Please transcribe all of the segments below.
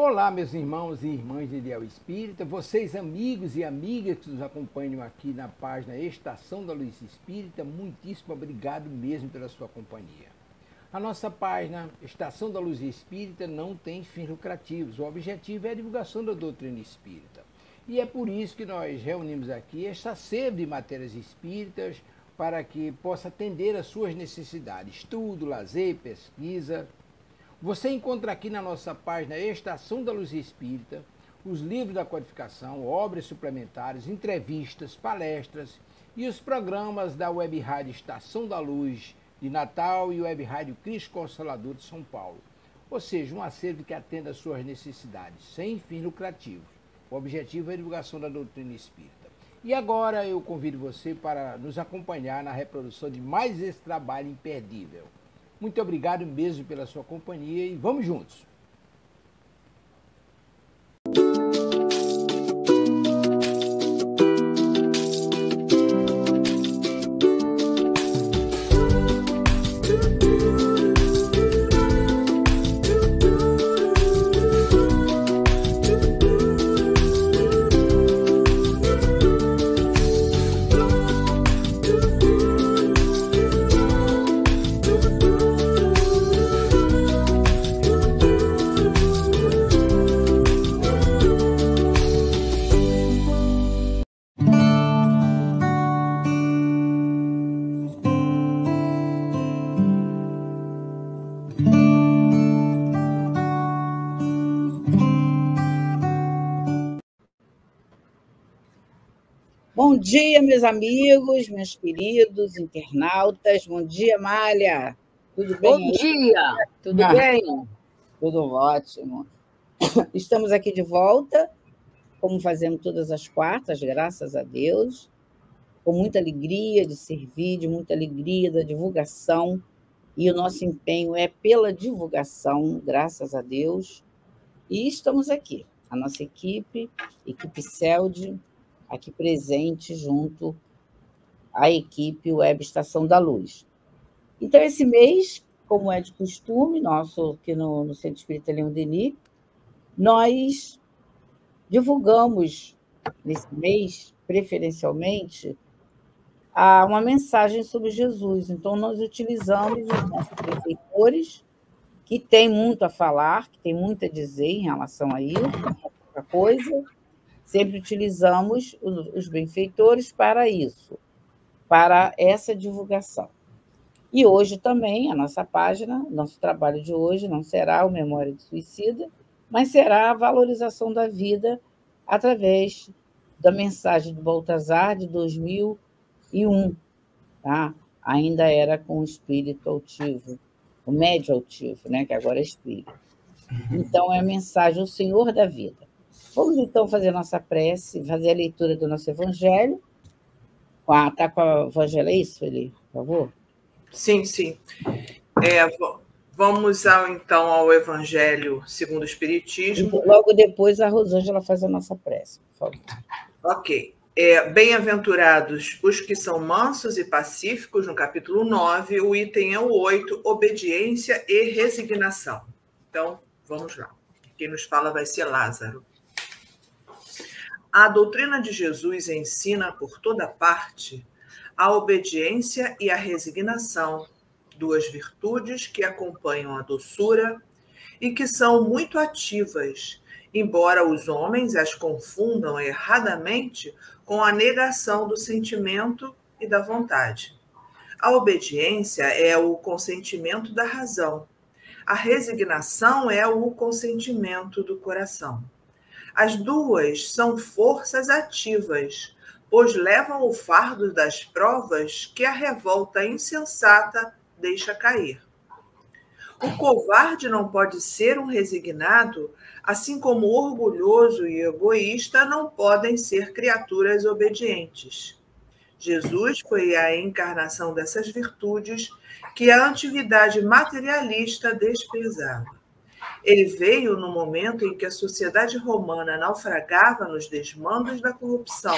Olá, meus irmãos e irmãs de Ideal Espírita, vocês amigos e amigas que nos acompanham aqui na página Estação da Luz Espírita, muitíssimo obrigado mesmo pela sua companhia. A nossa página Estação da Luz Espírita não tem fins lucrativos, o objetivo é a divulgação da doutrina espírita. E é por isso que nós reunimos aqui esta sede de matérias espíritas para que possa atender às suas necessidades, estudo, lazer, pesquisa. Você encontra aqui na nossa página Estação da Luz Espírita os livros da codificação, obras suplementares, entrevistas, palestras e os programas da Web Rádio Estação da Luz de Natal e Web Rádio Cristo Consolador de São Paulo. Ou seja, um acervo que atenda às suas necessidades, sem fins lucrativos. O objetivo é a divulgação da doutrina espírita. E agora eu convido você para nos acompanhar na reprodução de mais esse trabalho imperdível. Muito obrigado mesmo pela sua companhia e vamos juntos! Bom dia, meus amigos, meus queridos internautas. Bom dia, Mália. Tudo bem? Bom dia. Tudo bem? Tudo ótimo. Estamos aqui de volta, como fazemos todas as quartas, graças a Deus, com muita alegria de servir, de muita alegria da divulgação, e o nosso empenho é pela divulgação, graças a Deus. E estamos aqui, a nossa equipe CELD, aqui presente junto à equipe Web Estação da Luz. Então, esse mês, como é de costume, nosso aqui no Centro Espírita Leon Denis, nós divulgamos, nesse mês, preferencialmente, uma mensagem sobre Jesus. Então, nós utilizamos os nossos benfeitores, que têm muito a falar, que têm muito a dizer em relação a isso, outra coisa. Sempre utilizamos os benfeitores para isso, para essa divulgação. E hoje também, a nossa página, nosso trabalho de hoje não será o Memória de Suicida, mas será a valorização da vida através da mensagem do Baltazar de 2001. Tá? Ainda era com o espírito altivo, o médio altivo, né? Que agora é espírito. Então, é a mensagem, o Senhor da Vida. Vamos, então, fazer nossa prece, fazer a leitura do nosso Evangelho. Está com o Evangelho, é isso, Felipe? Por favor. Sim, sim. Vamos, então, ao Evangelho segundo o Espiritismo. Então, logo depois, a Rosângela faz a nossa prece, por favor. Ok. Bem-aventurados os que são mansos e pacíficos, no capítulo 9, o item é o 8, obediência e resignação. Então, vamos lá. Quem nos fala vai ser Lázaro. A doutrina de Jesus ensina por toda parte a obediência e a resignação, duas virtudes que acompanham a doçura e que são muito ativas, embora os homens as confundam erradamente com a negação do sentimento e da vontade. A obediência é o consentimento da razão, a resignação é o consentimento do coração. As duas são forças ativas, pois levam o fardo das provas que a revolta insensata deixa cair. O covarde não pode ser um resignado, assim como o orgulhoso e egoísta não podem ser criaturas obedientes. Jesus foi a encarnação dessas virtudes que a antiguidade materialista desprezava. Ele veio no momento em que a sociedade romana naufragava nos desmandos da corrupção.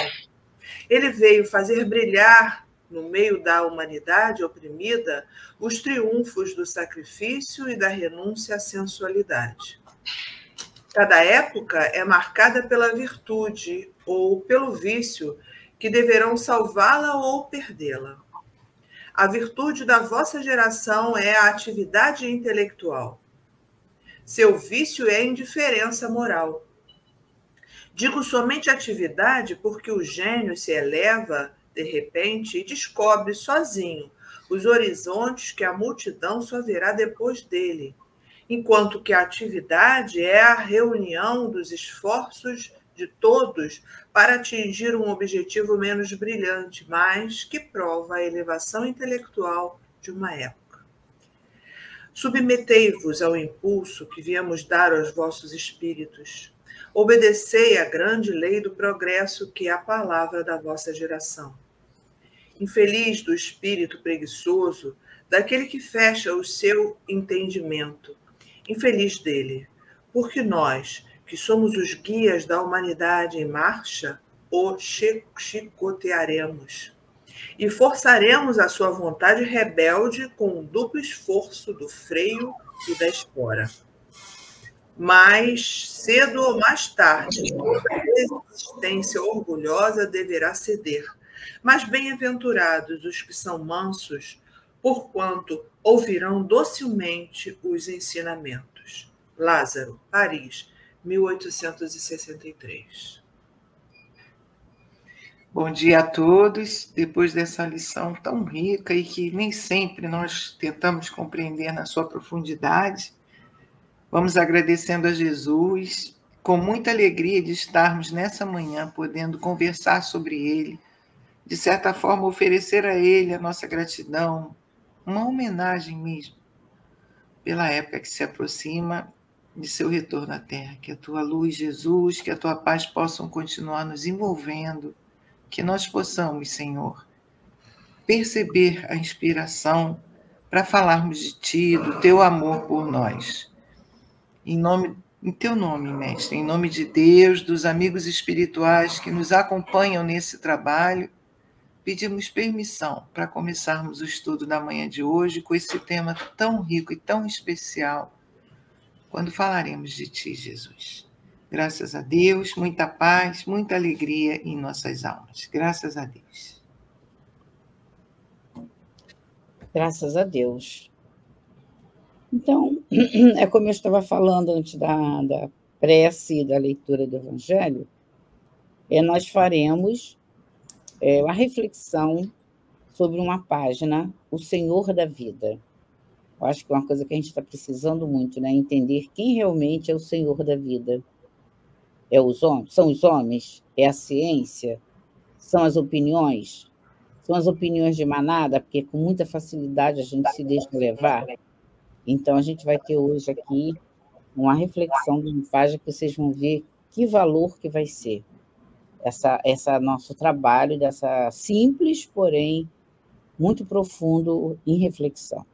Ele veio fazer brilhar, no meio da humanidade oprimida, os triunfos do sacrifício e da renúncia à sensualidade. Cada época é marcada pela virtude ou pelo vício que deverão salvá-la ou perdê-la. A virtude da vossa geração é a atividade intelectual. Seu vício é a indiferença moral. Digo somente atividade porque o gênio se eleva, de repente, e descobre sozinho os horizontes que a multidão só verá depois dele, enquanto que a atividade é a reunião dos esforços de todos para atingir um objetivo menos brilhante, mas que prova a elevação intelectual de uma época. Submetei-vos ao impulso que viemos dar aos vossos espíritos. Obedecei à grande lei do progresso, que é a palavra da vossa geração. Infeliz do espírito preguiçoso, daquele que fecha o seu entendimento. Infeliz dele, porque nós, que somos os guias da humanidade em marcha, o chicotearemos e forçaremos a sua vontade rebelde com o duplo esforço do freio e da espora. Mais cedo ou mais tarde, toda existência orgulhosa deverá ceder. Mas bem-aventurados os que são mansos, porquanto ouvirão docilmente os ensinamentos. Lázaro, Paris, 1863. Bom dia a todos. Depois dessa lição tão rica e que nem sempre nós tentamos compreender na sua profundidade, vamos agradecendo a Jesus, com muita alegria de estarmos nessa manhã podendo conversar sobre ele, de certa forma oferecer a ele a nossa gratidão, uma homenagem mesmo, pela época que se aproxima de seu retorno à Terra. Que a tua luz, Jesus, que a tua paz possam continuar nos envolvendo, que nós possamos, Senhor, perceber a inspiração para falarmos de ti, do teu amor por nós. Em teu nome, Mestre, em nome de Deus, dos amigos espirituais que nos acompanham nesse trabalho, pedimos permissão para começarmos o estudo da manhã de hoje com esse tema tão rico e tão especial, quando falaremos de ti, Jesus. Graças a Deus, muita paz, muita alegria em nossas almas. Graças a Deus. Graças a Deus. Então, é como eu estava falando antes da prece e da leitura do Evangelho, nós faremos uma reflexão sobre uma página, O Senhor da Vida. Eu acho que é uma coisa que a gente está precisando muito, né? Entender quem realmente é o Senhor da vida. São os homens? É a ciência? São as opiniões? São as opiniões de manada, porque com muita facilidade a gente se deixa levar. Então, a gente vai ter hoje aqui uma reflexão de uma página que vocês vão ver que valor que vai ser essa nosso trabalho, dessa simples, porém muito profundo em reflexão.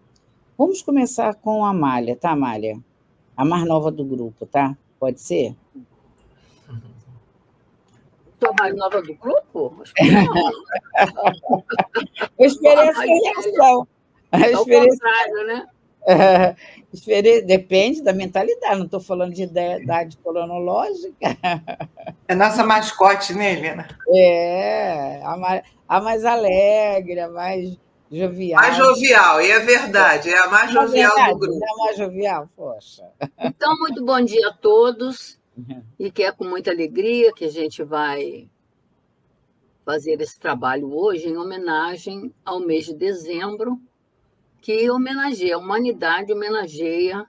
Vamos começar com a Amália, tá, Amália? A mais nova do grupo, tá? Pode ser? Sou a mais nova do grupo? Eu esperei essa reação. Ao contrário, né? Depende da mentalidade, não estou falando de idade cronológica. É nossa mascote, né, Helena? A mais alegre, a mais jovial. Mais jovial, e é verdade, é a mais jovial do grupo. É a mais jovial, poxa. Então, muito bom dia a todos, e que é com muita alegria que a gente vai fazer esse trabalho hoje em homenagem ao mês de dezembro, que homenageia, a humanidade homenageia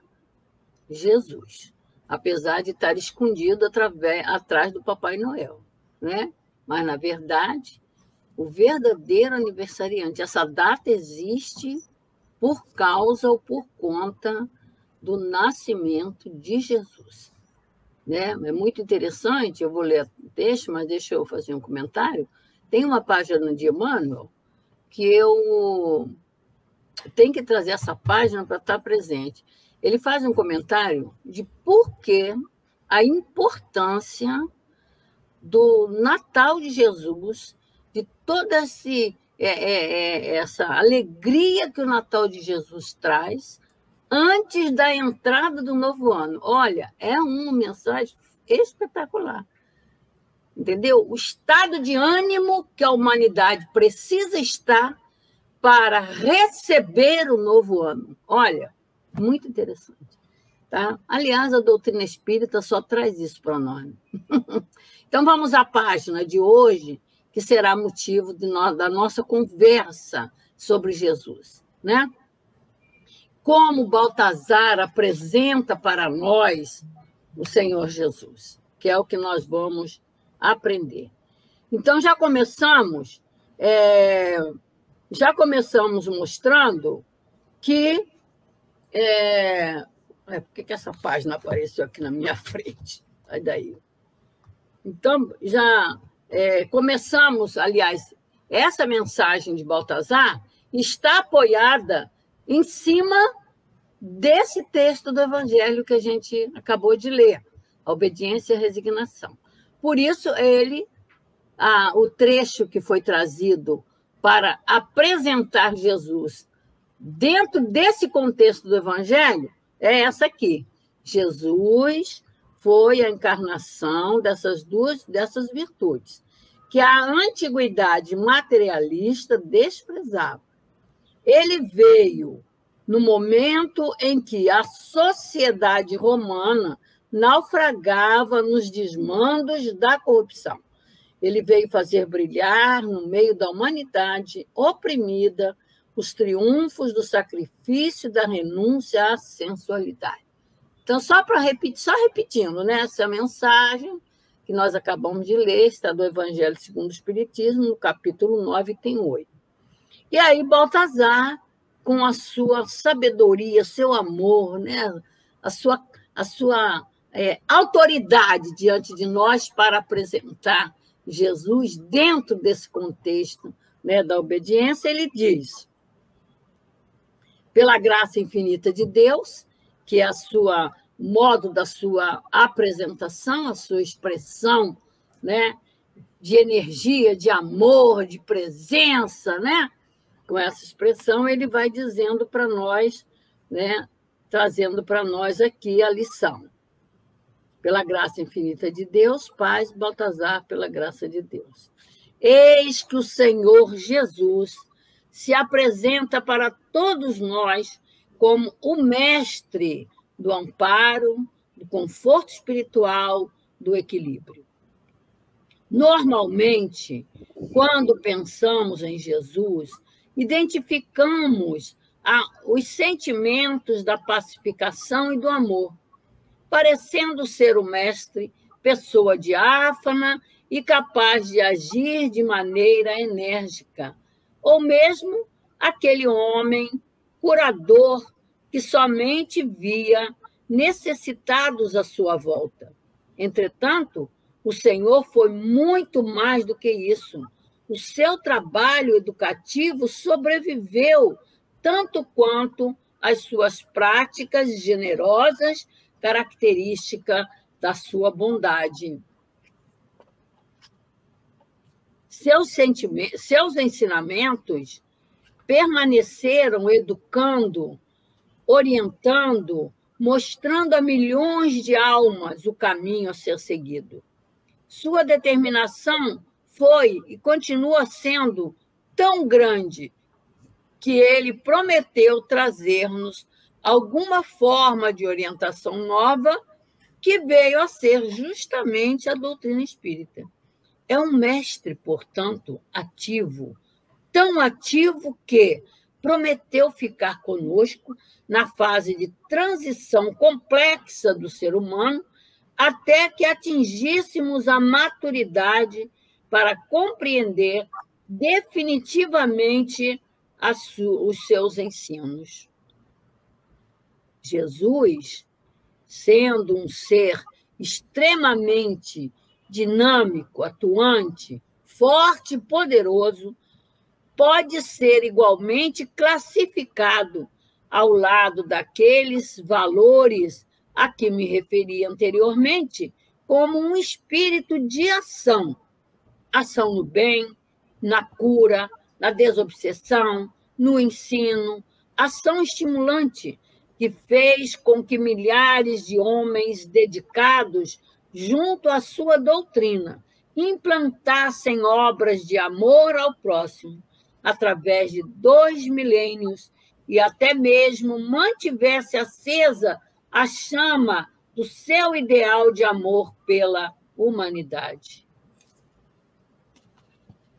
Jesus, apesar de estar escondido atrás do Papai Noel, né? Mas, na verdade, o verdadeiro aniversariante, essa data existe por causa ou por conta do nascimento de Jesus, né? É muito interessante, eu vou ler o texto, mas deixa eu fazer um comentário. Tem uma página de Emmanuel que eu tenho que trazer essa página para estar presente. Ele faz um comentário de por que a importância do Natal de Jesus, de toda essa alegria que o Natal de Jesus traz, antes da entrada do novo ano. Olha, é uma mensagem espetacular. Entendeu? O estado de ânimo que a humanidade precisa estar para receber o novo ano. Olha, muito interessante. Tá? Aliás, a doutrina espírita só traz isso para nós. Então, vamos à página de hoje, que será motivo da nossa conversa sobre Jesus. Né? Como Baltazar apresenta para nós o Senhor Jesus, que é o que nós vamos aprender. Então, já começamos mostrando que... por que essa página apareceu aqui na minha frente? Sai daí. Então, já começamos, aliás, essa mensagem de Baltazar está apoiada em cima desse texto do Evangelho que a gente acabou de ler, a obediência e a resignação. Por isso, o trecho que foi trazido para apresentar Jesus dentro desse contexto do Evangelho é essa aqui. Jesus foi a encarnação dessas virtudes, que a antiguidade materialista desprezava. Ele veio no momento em que a sociedade romana naufragava nos desmandos da corrupção. Ele veio fazer brilhar no meio da humanidade oprimida os triunfos do sacrifício e da renúncia à sensualidade. Então, só repetindo, né? Essa mensagem que nós acabamos de ler, está do Evangelho segundo o Espiritismo, no capítulo 9, tem 8. E aí, Baltazar, com a sua sabedoria, seu amor, né? a sua autoridade diante de nós para apresentar Jesus dentro desse contexto, né, da obediência, ele diz: pela graça infinita de Deus, que é o modo da sua apresentação, a sua expressão, né, de energia, de amor, de presença, né? Com essa expressão, ele vai dizendo para nós, né, trazendo para nós aqui a lição. Pela graça infinita de Deus, paz, Baltazar, pela graça de Deus. Eis que o Senhor Jesus se apresenta para todos nós como o mestre do amparo, do conforto espiritual, do equilíbrio. Normalmente, quando pensamos em Jesus, identificamos os sentimentos da pacificação e do amor, parecendo ser o mestre, pessoa diáfana e capaz de agir de maneira enérgica, ou mesmo aquele homem curador que somente via necessitados à sua volta. Entretanto, o Senhor foi muito mais do que isso. O seu trabalho educativo sobreviveu tanto quanto as suas práticas generosas, característica da sua bondade. Seus ensinamentos permaneceram educando, orientando, mostrando a milhões de almas o caminho a ser seguido. Sua determinação foi e continua sendo tão grande que ele prometeu trazer-nos alguma forma de orientação nova que veio a ser justamente a doutrina espírita. É um mestre, portanto, ativo, tão ativo que prometeu ficar conosco na fase de transição complexa do ser humano até que atingíssemos a maturidade para compreender definitivamente os seus ensinos. Jesus, sendo um ser extremamente dinâmico, atuante, forte e poderoso, pode ser igualmente classificado ao lado daqueles valores a que me referi anteriormente como um espírito de ação. Ação no bem, na cura, na desobsessão, no ensino, ação estimulante, que fez com que milhares de homens dedicados junto à sua doutrina implantassem obras de amor ao próximo através de 2 milênios e até mesmo mantivesse acesa a chama do seu ideal de amor pela humanidade.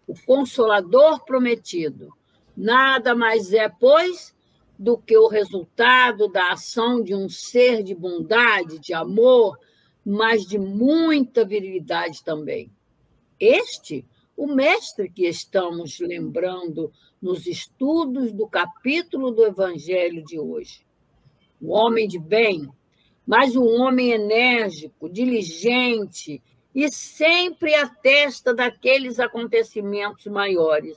O Consolador prometido nada mais é, pois, do que o resultado da ação de um ser de bondade, de amor, mas de muita virilidade também. Este, o mestre que estamos lembrando nos estudos do capítulo do Evangelho de hoje. O homem de bem, mas um homem enérgico, diligente e sempre à testa daqueles acontecimentos maiores.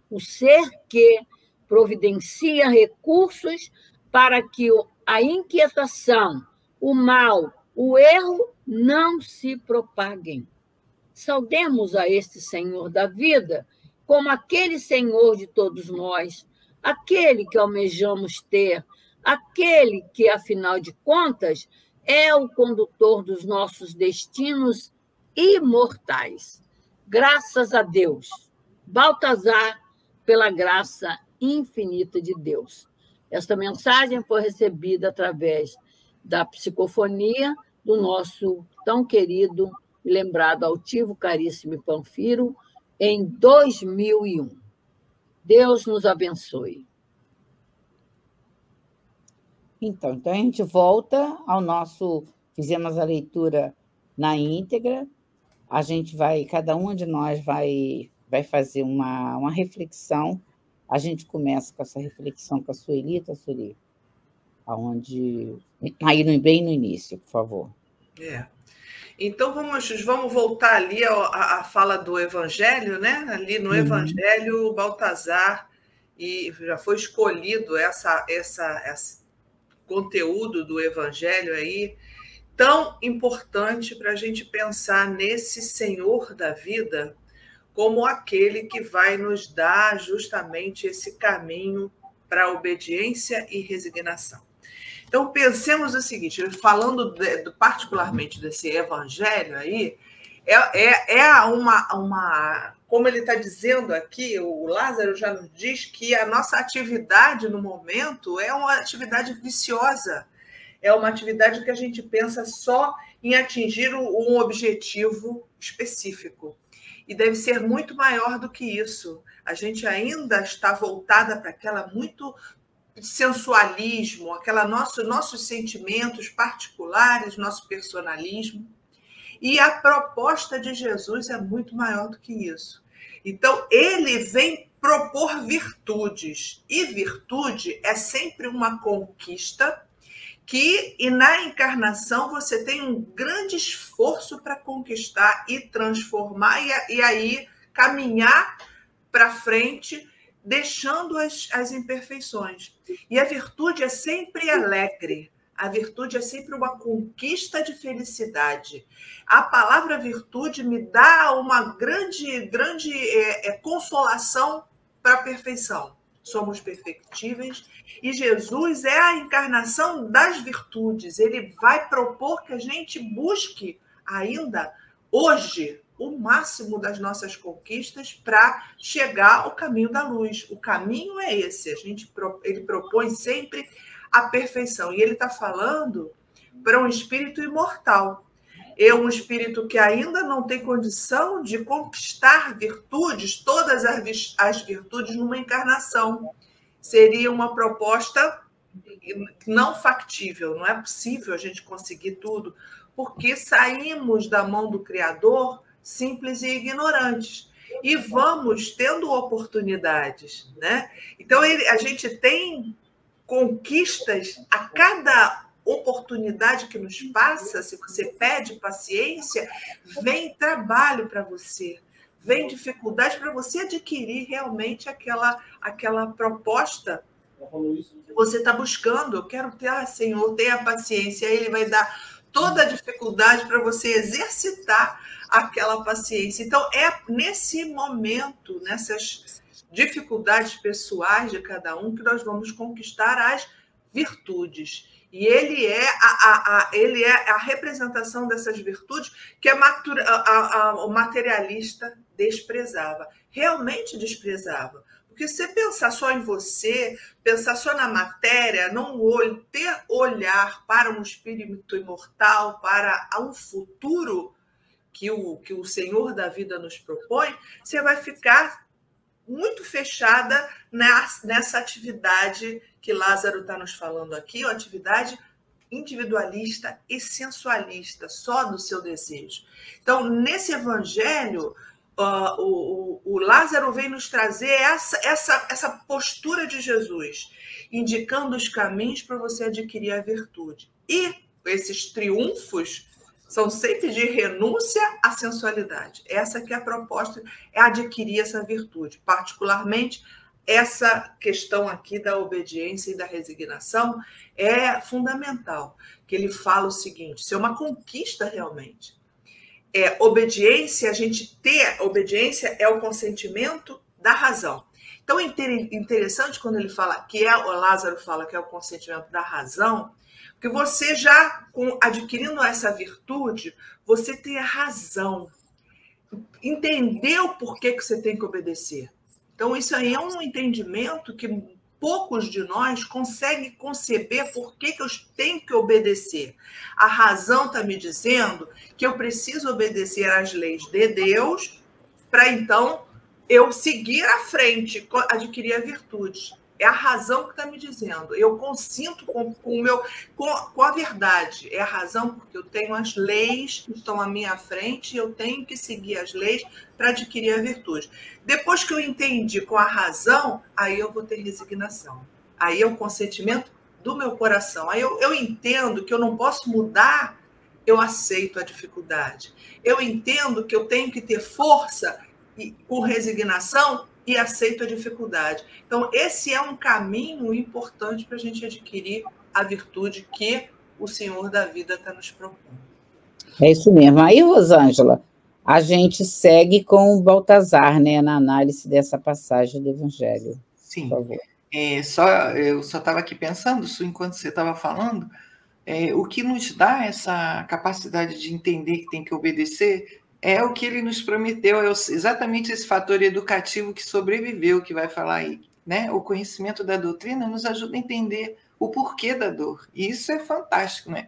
O ser que providencia recursos para que a inquietação, o mal, o erro não se propaguem. Saudemos a este Senhor da vida como aquele Senhor de todos nós, aquele que almejamos ter, aquele que, afinal de contas, é o condutor dos nossos destinos imortais. Graças a Deus. Baltazar, pela graça infinita de Deus. Esta mensagem foi recebida através da psicofonia do nosso tão querido e lembrado altivo, caríssimo e Panfiro, em 2001. Deus nos abençoe. Então a gente volta ao nosso... Fizemos a leitura na íntegra, a gente vai, cada um de nós vai fazer uma reflexão. A gente começa com essa reflexão com a Sueli, tá, Sueli? Aí bem no início, por favor. Então, vamos voltar ali à fala do Evangelho, né? Ali no Evangelho, o Baltazar, e já foi escolhido esse conteúdo do Evangelho aí, tão importante para a gente pensar nesse Senhor da vida como aquele que vai nos dar justamente esse caminho para a obediência e resignação. Então, pensemos o seguinte, falando particularmente desse evangelho aí, como ele está dizendo aqui, o Lázaro já nos diz que a nossa atividade no momento é uma atividade viciosa, é uma atividade que a gente pensa só em atingir um objetivo específico. E deve ser muito maior do que isso. A gente ainda está voltada para aquela muito sensualismo, nossos sentimentos particulares, nosso personalismo. E a proposta de Jesus é muito maior do que isso. Então, ele vem propor virtudes. E virtude é sempre uma conquista e na encarnação você tem um grande esforço para conquistar e transformar e aí caminhar para frente, deixando as imperfeições. E a virtude é sempre alegre, a virtude é sempre uma conquista de felicidade. A palavra virtude me dá uma grande consolação para a perfeição. Somos perfectíveis e Jesus é a encarnação das virtudes. Ele vai propor que a gente busque ainda hoje o máximo das nossas conquistas para chegar ao caminho da luz. O caminho é esse. Ele propõe sempre a perfeição. E ele está falando para um espírito imortal. Um espírito que ainda não tem condição de conquistar virtudes, todas as virtudes numa encarnação. Seria uma proposta não factível, não é possível a gente conseguir tudo, porque saímos da mão do Criador simples e ignorantes, e vamos tendo oportunidades, né? Então, a gente tem conquistas a cada oportunidade que nos passa. Se você pede paciência, vem trabalho para você, vem dificuldade para você adquirir realmente aquela proposta que você está buscando. Eu quero ter, Senhor, tenha paciência. Aí ele vai dar toda a dificuldade para você exercitar aquela paciência. Então, é nesse momento, nessas dificuldades pessoais de cada um, que nós vamos conquistar as virtudes. E ele é a representação dessas virtudes que o materialista desprezava. Realmente desprezava. Porque se você pensar só em você, pensar só na matéria, não ter olhar para um espírito imortal, para um futuro que o Senhor da vida nos propõe, você vai ficar muito fechada nessa atividade que Lázaro está nos falando aqui, uma atividade individualista e só do seu desejo. Então, nesse evangelho, o Lázaro vem nos trazer essa postura de Jesus, indicando os caminhos para você adquirir a virtude. E esses triunfos são sempre de renúncia à sensualidade. Essa que é a proposta, é adquirir essa virtude. Particularmente, essa questão aqui da obediência e da resignação é fundamental, que ele fala o seguinte, isso é uma conquista realmente. Obediência é o consentimento da razão. Então, é interessante quando ele fala o Lázaro fala que é o consentimento da razão, porque você já, adquirindo essa virtude, você tem a razão. Entendeu o porquê que você tem que obedecer. Então, isso aí é um entendimento que poucos de nós conseguem conceber por que eu tenho que obedecer. A razão está me dizendo que eu preciso obedecer às leis de Deus para, então, eu seguir à frente, adquirir a virtude. É a razão que está me dizendo. Eu consinto com a verdade. É a razão porque eu tenho as leis que estão à minha frente e eu tenho que seguir as leis para adquirir a virtude. Depois que eu entendi com a razão, aí eu vou ter resignação. Aí é o consentimento do meu coração. Aí eu entendo que eu não posso mudar, eu aceito a dificuldade. Eu entendo que eu tenho que ter força com resignação e aceito a dificuldade. Então, esse é um caminho importante para a gente adquirir a virtude que o Senhor da vida está nos propondo. É isso mesmo. Aí, Rosângela, a gente segue com o Baltazar, né, na análise dessa passagem do Evangelho. Sim. Por favor. Eu só estava aqui pensando, enquanto você estava falando, o que nos dá essa capacidade de entender que tem que obedecer é o que ele nos prometeu, exatamente esse fator educativo que sobreviveu, que vai falar aí, né? O conhecimento da doutrina nos ajuda a entender o porquê da dor, e isso é fantástico, né?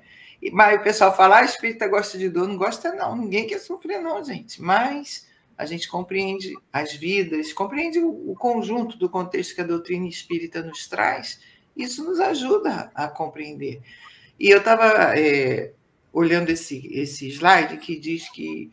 Mas o pessoal fala, espírita gosta de dor, não gosta não, ninguém quer sofrer não, gente, mas a gente compreende as vidas, compreende o conjunto do contexto que a doutrina espírita nos traz, isso nos ajuda a compreender. E eu estava olhando esse slide que diz que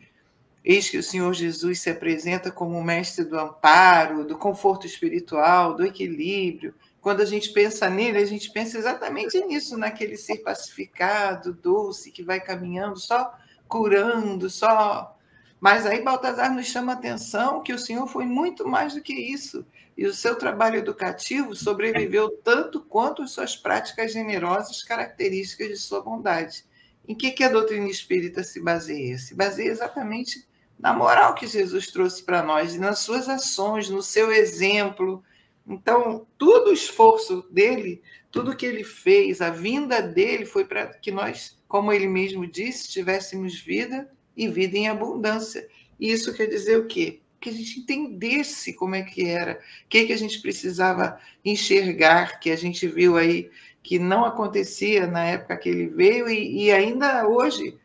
eis que o Senhor Jesus se apresenta como o mestre do amparo, do conforto espiritual, do equilíbrio. Quando a gente pensa nele, a gente pensa exatamente nisso, naquele ser pacificado, doce, que vai caminhando, só curando, só... Mas aí Baltazar nos chama a atenção que o Senhor foi muito mais do que isso. E o seu trabalho educativo sobreviveu tanto quanto as suas práticas generosas, características de sua bondade. Em que a doutrina espírita se baseia? Se baseia exatamente na moral que Jesus trouxe para nós, e nas suas ações, no seu exemplo. Então, todo o esforço dele, tudo que ele fez, a vinda dele foi para que nós, como ele mesmo disse, tivéssemos vida e vida em abundância. E isso quer dizer o quê? Que a gente entendesse como é que era, o que a gente precisava enxergar, que a gente viu aí que não acontecia na época que ele veio, e ainda hoje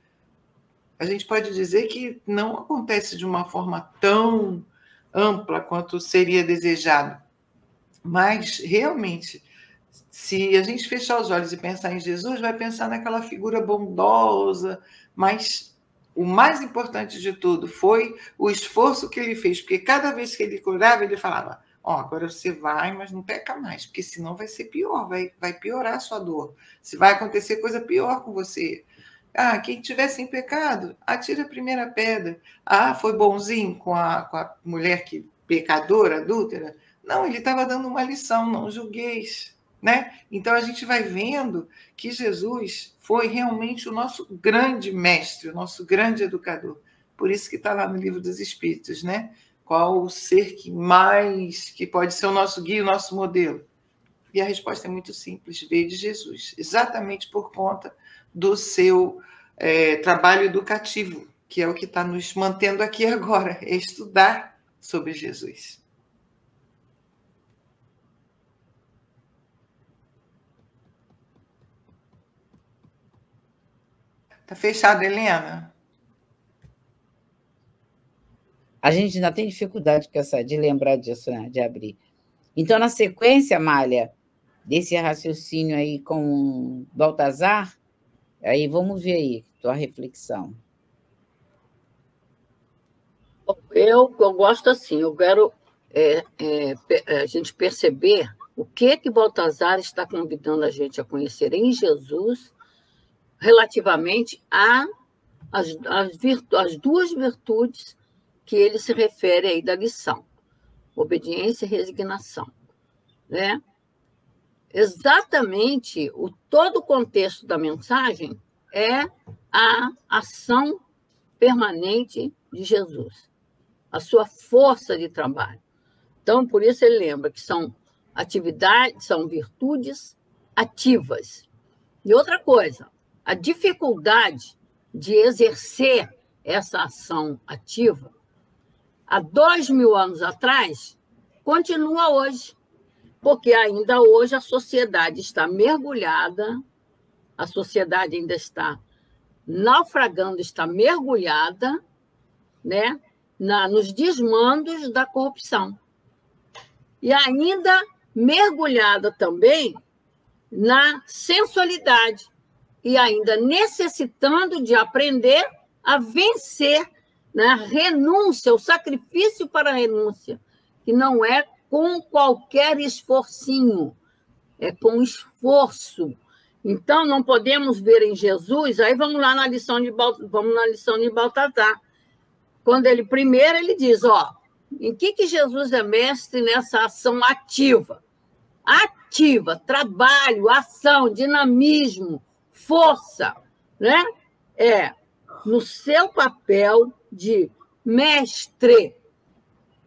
a gente pode dizer que não acontece de uma forma tão ampla quanto seria desejado. Mas, realmente, se a gente fechar os olhos e pensar em Jesus, vai pensar naquela figura bondosa, mas o mais importante de tudo foi o esforço que ele fez, porque cada vez que ele curava, ele falava, agora você vai, mas não peca mais, porque senão vai ser pior, vai piorar a sua dor. Se vai acontecer coisa pior com você. Quem tiver sem pecado, atira a primeira pedra. Foi bonzinho com a mulher pecadora, adúltera? Não, ele estava dando uma lição, não julgueis, né? Então, a gente vai vendo que Jesus foi realmente o nosso grande mestre, o nosso grande educador. Por isso que está lá no Livro dos Espíritos, né? Qual o ser que pode ser o nosso guia, o nosso modelo? E a resposta é muito simples, veio de Jesus, exatamente por conta do seu trabalho educativo, que é o que está nos mantendo aqui agora, é estudar sobre Jesus. Está fechado, Helena? A gente ainda tem dificuldade de lembrar disso, né? De abrir. Então, na sequência, Amália, desse raciocínio aí com Baltazar, aí vamos ver aí tua reflexão. Eu gosto assim, eu quero a gente perceber o que Baltazar está convidando a gente a conhecer em Jesus relativamente às duas virtudes que ele se refere aí da lição, obediência e resignação, né? Exatamente, todo o contexto da mensagem é a ação permanente de Jesus, a sua força de trabalho. Então, por isso ele lembra que são atividades, são virtudes ativas. E outra coisa, a dificuldade de exercer essa ação ativa, há 2000 anos atrás, continua hoje, porque ainda hoje a sociedade está mergulhada, a sociedade ainda está naufragando, está mergulhada, né, nos desmandos da corrupção. E ainda mergulhada também na sensualidade, e ainda necessitando de aprender a vencer, né, a renúncia, o sacrifício para a renúncia, que não é com qualquer esforcinho, é com esforço. Então, não podemos ver em Jesus, aí vamos lá na lição de Baltazar. Quando ele diz, em que Jesus é mestre nessa ação ativa? Ativa, trabalho, ação, dinamismo, força, né? No seu papel de mestre.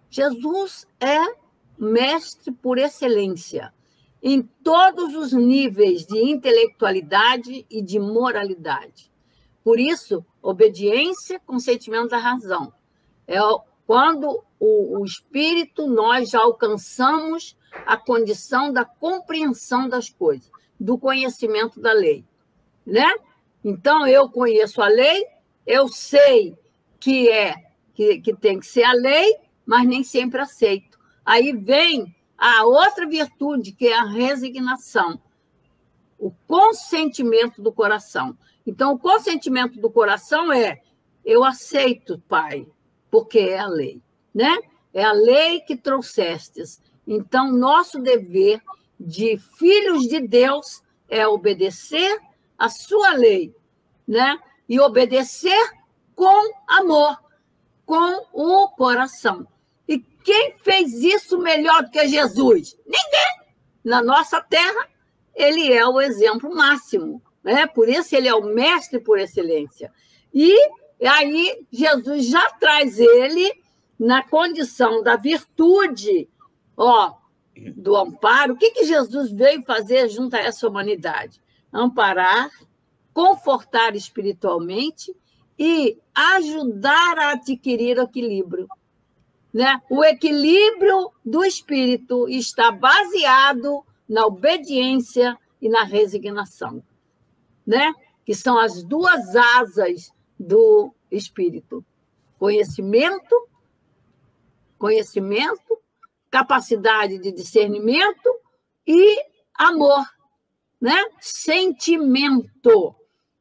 Jesus é mestre por excelência, em todos os níveis de intelectualidade e de moralidade. Por isso, obediência com sentimento da razão. É quando o espírito, nós já alcançamos a condição da compreensão das coisas, do conhecimento da lei, né? Então, eu conheço a lei, eu sei que tem que ser a lei, mas nem sempre aceito. Aí vem a outra virtude, que é a resignação, o consentimento do coração. Então, o consentimento do coração eu aceito, Pai, porque é a lei, né? É a lei que trouxestes. Então, nosso dever de filhos de Deus é obedecer a sua lei, né? E obedecer com amor, com o coração. E quem fez isso melhor do que Jesus? Ninguém. Na nossa terra, ele é o exemplo máximo, né? Por isso ele é o mestre por excelência. E aí Jesus já traz ele na condição da virtude, do amparo. O que Jesus veio fazer junto a essa humanidade? Amparar, confortar espiritualmente e ajudar a adquirir o equilíbrio, né? O equilíbrio do espírito está baseado na obediência e na resignação, né? Que são as duas asas do espírito. Conhecimento, capacidade de discernimento e amor, né? Sentimento.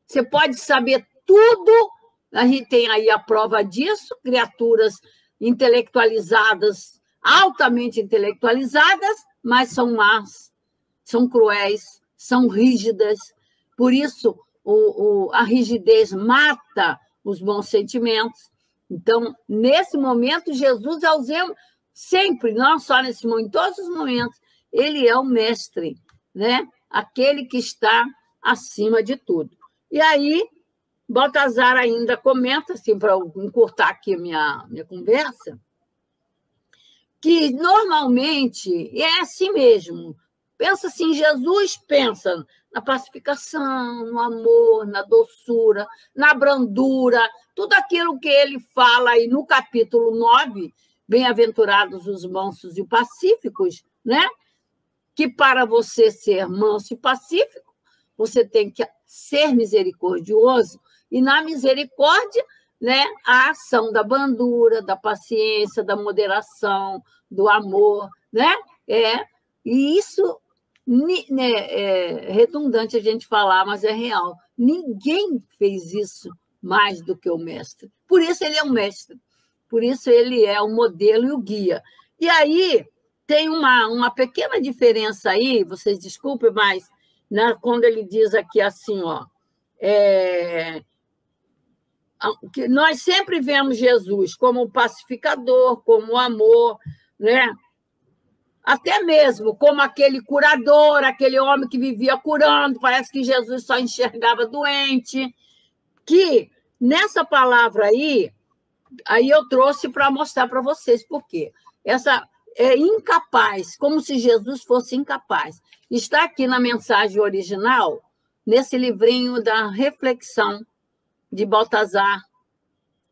Você pode saber tudo, a gente tem aí a prova disso, criaturas intelectualizadas, altamente intelectualizadas, mas são más, são cruéis, são rígidas. Por isso, a rigidez mata os bons sentimentos. Então, nesse momento, Jesus é o exemplo, sempre, não só nesse momento, em todos os momentos, ele é o mestre, né? Aquele que está acima de tudo. E aí, Baltazar ainda comenta, assim, para eu encurtar aqui a minha conversa, que normalmente é assim mesmo. Pensa assim, Jesus pensa na pacificação, no amor, na doçura, na brandura, tudo aquilo que ele fala aí no capítulo 9, bem-aventurados os mansos e pacíficos, né? Que para você ser manso e pacífico, você tem que ser misericordioso, e na misericórdia, né, a ação da brandura, da paciência, da moderação, do amor, né? E isso é redundante a gente falar, mas é real. Ninguém fez isso mais do que o mestre. Por isso ele é o mestre. Por isso ele é o modelo e o guia. E aí tem uma pequena diferença aí, vocês desculpem, mas né, quando ele diz aqui assim, ó, que nós sempre vemos Jesus como o pacificador, como o amor, né? Até mesmo como aquele curador, aquele homem que vivia curando, parece que Jesus só enxergava doente, que nessa palavra aí eu trouxe para mostrar para vocês por quê. Essa é incapaz, como se Jesus fosse incapaz. Está aqui na mensagem original, nesse livrinho da reflexão de Baltazar.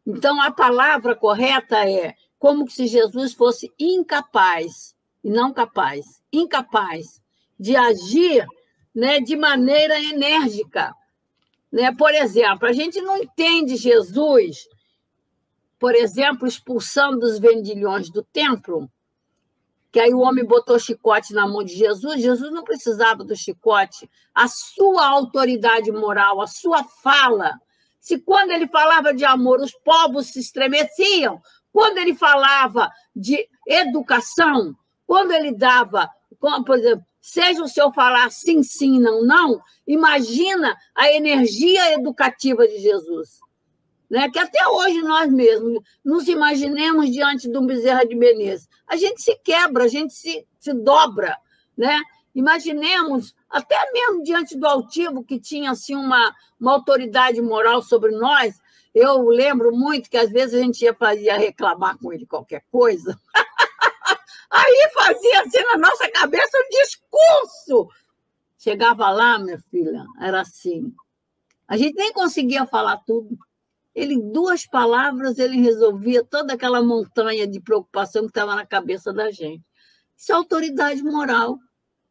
Então, a palavra correta é como se Jesus fosse incapaz, e não capaz, incapaz de agir, né, de maneira enérgica. Né? Por exemplo, a gente não entende Jesus, por exemplo, expulsando os vendilhões do templo, que aí o homem botou chicote na mão de Jesus. Jesus não precisava do chicote. A sua autoridade moral, a sua fala, se quando ele falava de amor, os povos se estremeciam, quando ele falava de educação, quando ele dava, por exemplo, seja o seu falar sim, sim, não, não, imagina a energia educativa de Jesus. Né? Que até hoje nós mesmos nos imaginemos diante de um Bezerra de Menezes. A gente se quebra, a gente se dobra. Né? Imaginemos, até mesmo diante do altivo, que tinha assim, uma autoridade moral sobre nós. Eu lembro muito que às vezes a gente ia reclamar com ele qualquer coisa. Aí fazia assim na nossa cabeça um discurso. Chegava lá, minha filha, era assim. A gente nem conseguia falar tudo. Ele, em 2 palavras, ele resolvia toda aquela montanha de preocupação que estava na cabeça da gente. Isso é autoridade moral,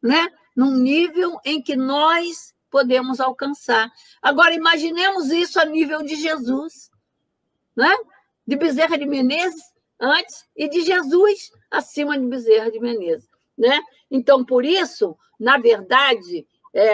né? Num nível em que nós podemos alcançar. Agora, imaginemos isso a nível de Jesus, né? De Bezerra de Menezes antes e de Jesus acima de Bezerra de Menezes. Né? Então, por isso, na verdade,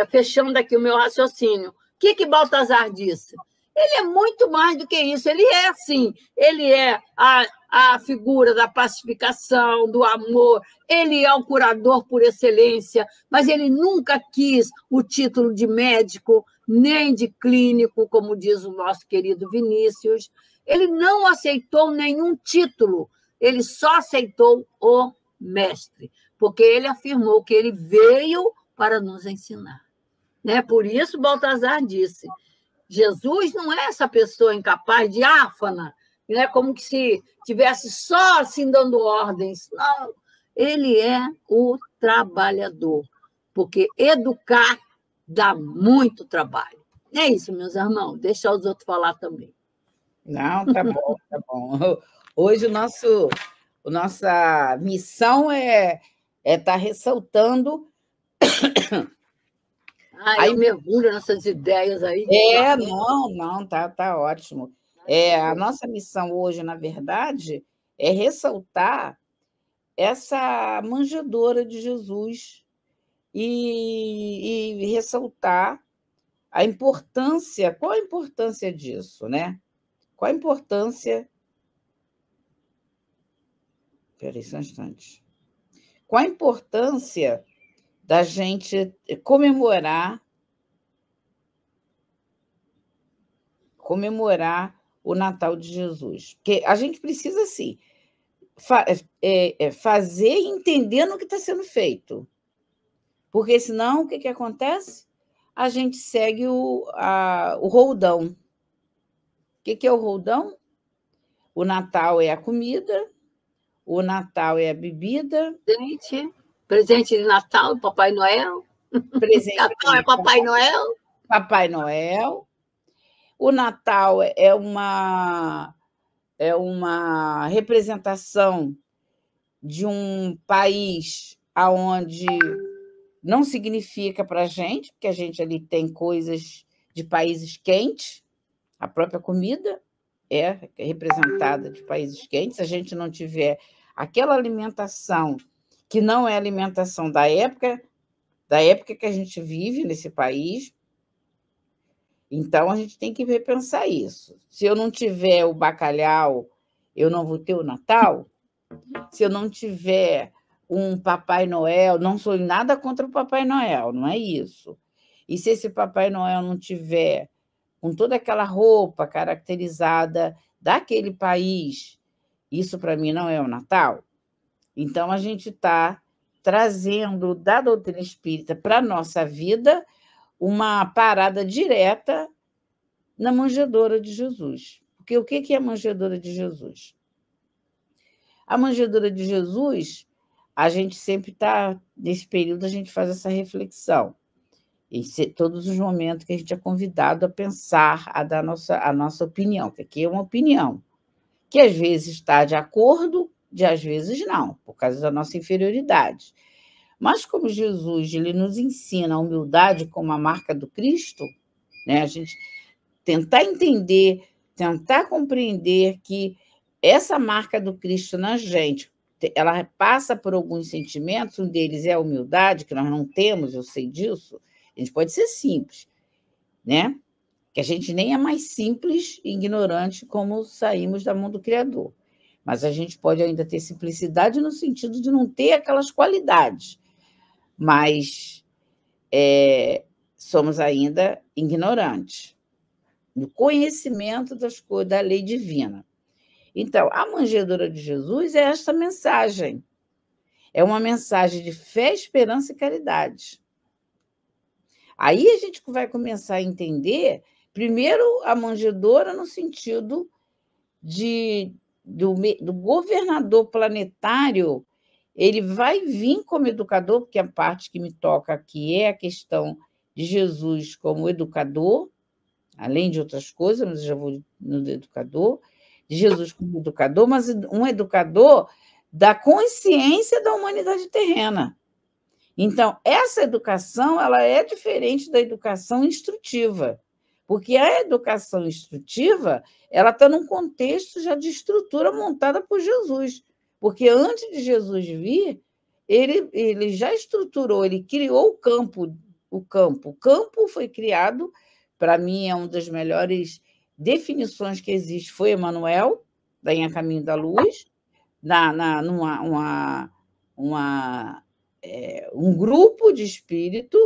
fechando aqui o meu raciocínio, o que Baltazar disse? Ele é muito mais do que isso, ele é assim, ele é a figura da pacificação, do amor, ele é o curador por excelência, mas ele nunca quis o título de médico, nem de clínico, como diz o nosso querido Vinícius. Ele não aceitou nenhum título, ele só aceitou o mestre, porque ele afirmou que ele veio para nos ensinar. Né? Por isso, Baltazar disse, Jesus não é essa pessoa incapaz, diáfana, né? Como que se tivesse só assim dando ordens. Não, ele é o trabalhador, porque educar dá muito trabalho. É isso, meus irmãos, deixar os outros falar também. Não, tá bom, tá bom. Hoje nossa missão é estar ressaltando. Eu mergulho nessas ideias aí. Não, tá ótimo. A nossa missão hoje, na verdade, é ressaltar essa manjedoura de Jesus e ressaltar a importância. Qual a importância disso, né? Qual a importância... Espera aí só um instante. Qual a importância da gente comemorar o Natal de Jesus? Porque a gente precisa, assim, fazer entendendo o que está sendo feito. Porque, senão, o que acontece? A gente segue o roldão. O que é o roldão? O Natal é a comida, o Natal é a bebida, Gente. Presente de Natal, Papai Noel. Presente Natal é Papai Noel. Papai Noel. O Natal é uma representação de um país onde não significa para a gente, porque a gente ali tem coisas de países quentes, a própria comida é representada de países quentes. Se a gente não tiver aquela alimentação que não é alimentação da época que a gente vive nesse país, então a gente tem que repensar isso. Se eu não tiver o bacalhau, eu não vou ter o Natal. Se eu não tiver um Papai Noel, não sou nada contra o Papai Noel, não é isso. E se esse Papai Noel não tiver com toda aquela roupa caracterizada daquele país, isso para mim não é o Natal. Então a gente está trazendo da doutrina espírita para a nossa vida uma parada direta na manjedoura de Jesus. Porque o que é a manjedoura de Jesus? A manjedoura de Jesus, a gente sempre está, nesse período, a gente faz essa reflexão. Em todos os momentos que a gente é convidado a pensar, a dar a nossa opinião, que aqui é uma opinião, que às vezes está de acordo, às vezes não, por causa da nossa inferioridade. Mas como Jesus ele nos ensina a humildade como a marca do Cristo, né? A gente tentar entender, tentar compreender que essa marca do Cristo na gente, ela passa por alguns sentimentos, um deles é a humildade, que nós não temos, eu sei disso. A gente pode ser simples, né? Que a gente nem é mais simples e ignorante como saímos da mão do Criador. Mas a gente pode ainda ter simplicidade no sentido de não ter aquelas qualidades. Mas somos ainda ignorantes no conhecimento das coisas da lei divina. Então, a manjedoura de Jesus é esta mensagem. É uma mensagem de fé, esperança e caridade. Aí a gente vai começar a entender, primeiro, a manjedoura no sentido do governador planetário, ele vai vir como educador, porque a parte que me toca aqui é a questão de Jesus como educador, além de outras coisas, mas eu já vou no educador, de Jesus como educador, mas um educador da consciência da humanidade terrena. Então, essa educação ela é diferente da educação instrutiva, porque a educação instrutiva ela está num contexto já de estrutura montada por Jesus, porque antes de Jesus vir, ele já estruturou, ele criou o campo. O campo foi criado, para mim, é uma das melhores definições que existe, foi Emmanuel, daí A Caminho da Luz, um grupo de espíritos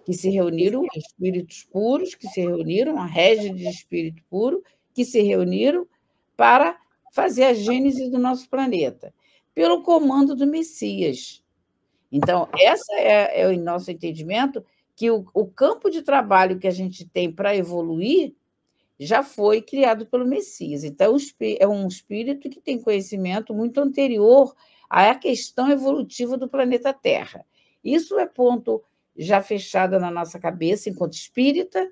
que se reuniram, espíritos puros que se reuniram, a régia de espírito puro, que se reuniram para fazer a gênese do nosso planeta, pelo comando do Messias. Então, essa é o nosso entendimento, que o campo de trabalho que a gente tem para evoluir já foi criado pelo Messias. Então, é um espírito que tem conhecimento muito anterior à questão evolutiva do planeta Terra. Isso é ponto já fechado na nossa cabeça, enquanto espírita,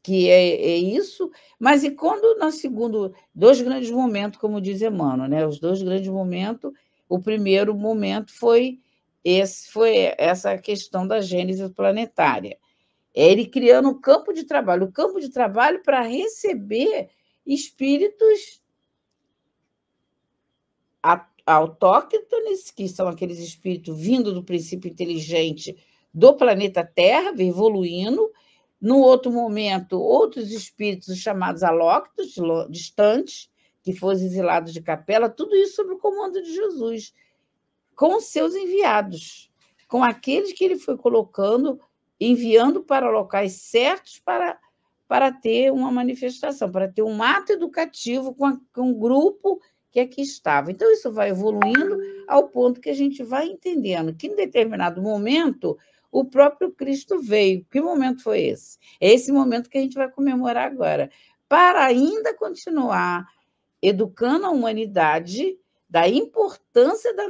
que é isso, mas e quando, no segundo, dois grandes momentos, como diz Emmanuel, né? Os dois grandes momentos, o primeiro momento foi essa questão da gênese planetária. Ele criando o campo de trabalho para receber espíritos autóctones, que são aqueles espíritos vindo do princípio inteligente do planeta Terra, evoluindo. No outro momento, outros espíritos chamados alóctos, distantes, que foram exilados de capela, tudo isso sob o comando de Jesus, com os seus enviados, com aqueles que ele foi colocando, enviando para locais certos para ter uma manifestação, para ter um ato educativo com um grupo que aqui estava. Então, isso vai evoluindo ao ponto que a gente vai entendendo que, em determinado momento, o próprio Cristo veio. Que momento foi esse? É esse momento que a gente vai comemorar agora, para ainda continuar educando a humanidade da importância da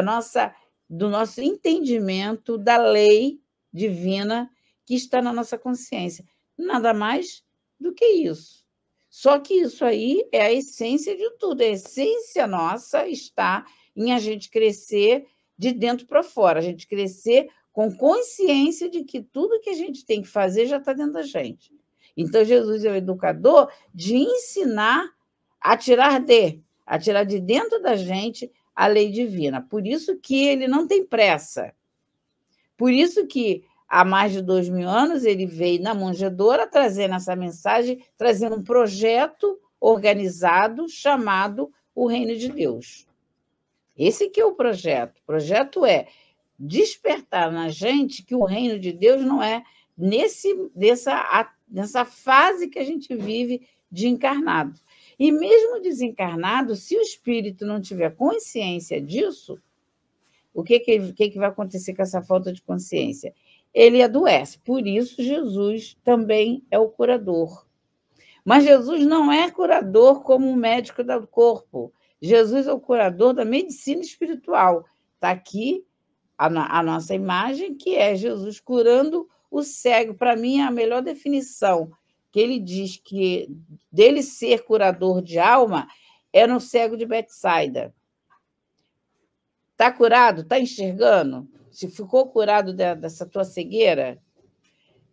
nossa do nosso entendimento da lei divina que está na nossa consciência. Nada mais do que isso. Só que isso aí é a essência de tudo. A essência nossa está em a gente crescer de dentro para fora, a gente crescer com consciência de que tudo que a gente tem que fazer já está dentro da gente. Então, Jesus é o educador de ensinar a tirar de dentro da gente a lei divina. Por isso que ele não tem pressa. Por isso que, há mais de 2000 anos, ele veio na manjedoura trazendo essa mensagem, trazendo um projeto organizado chamado o Reino de Deus. Esse que é o projeto. O projeto é despertar na gente que o Reino de Deus não é nessa fase que a gente vive de encarnado. E mesmo desencarnado, se o espírito não tiver consciência disso, o que vai acontecer com essa falta de consciência? Ele adoece. Por isso, Jesus também é o curador. Mas Jesus não é curador como um médico do corpo. Jesus é o curador da medicina espiritual. Está aqui a nossa imagem, que é Jesus curando o cego. Para mim, é a melhor definição que ele diz que dele ser curador de alma é no cego de Betsaida. Está curado? Está enxergando? Se ficou curado dessa tua cegueira,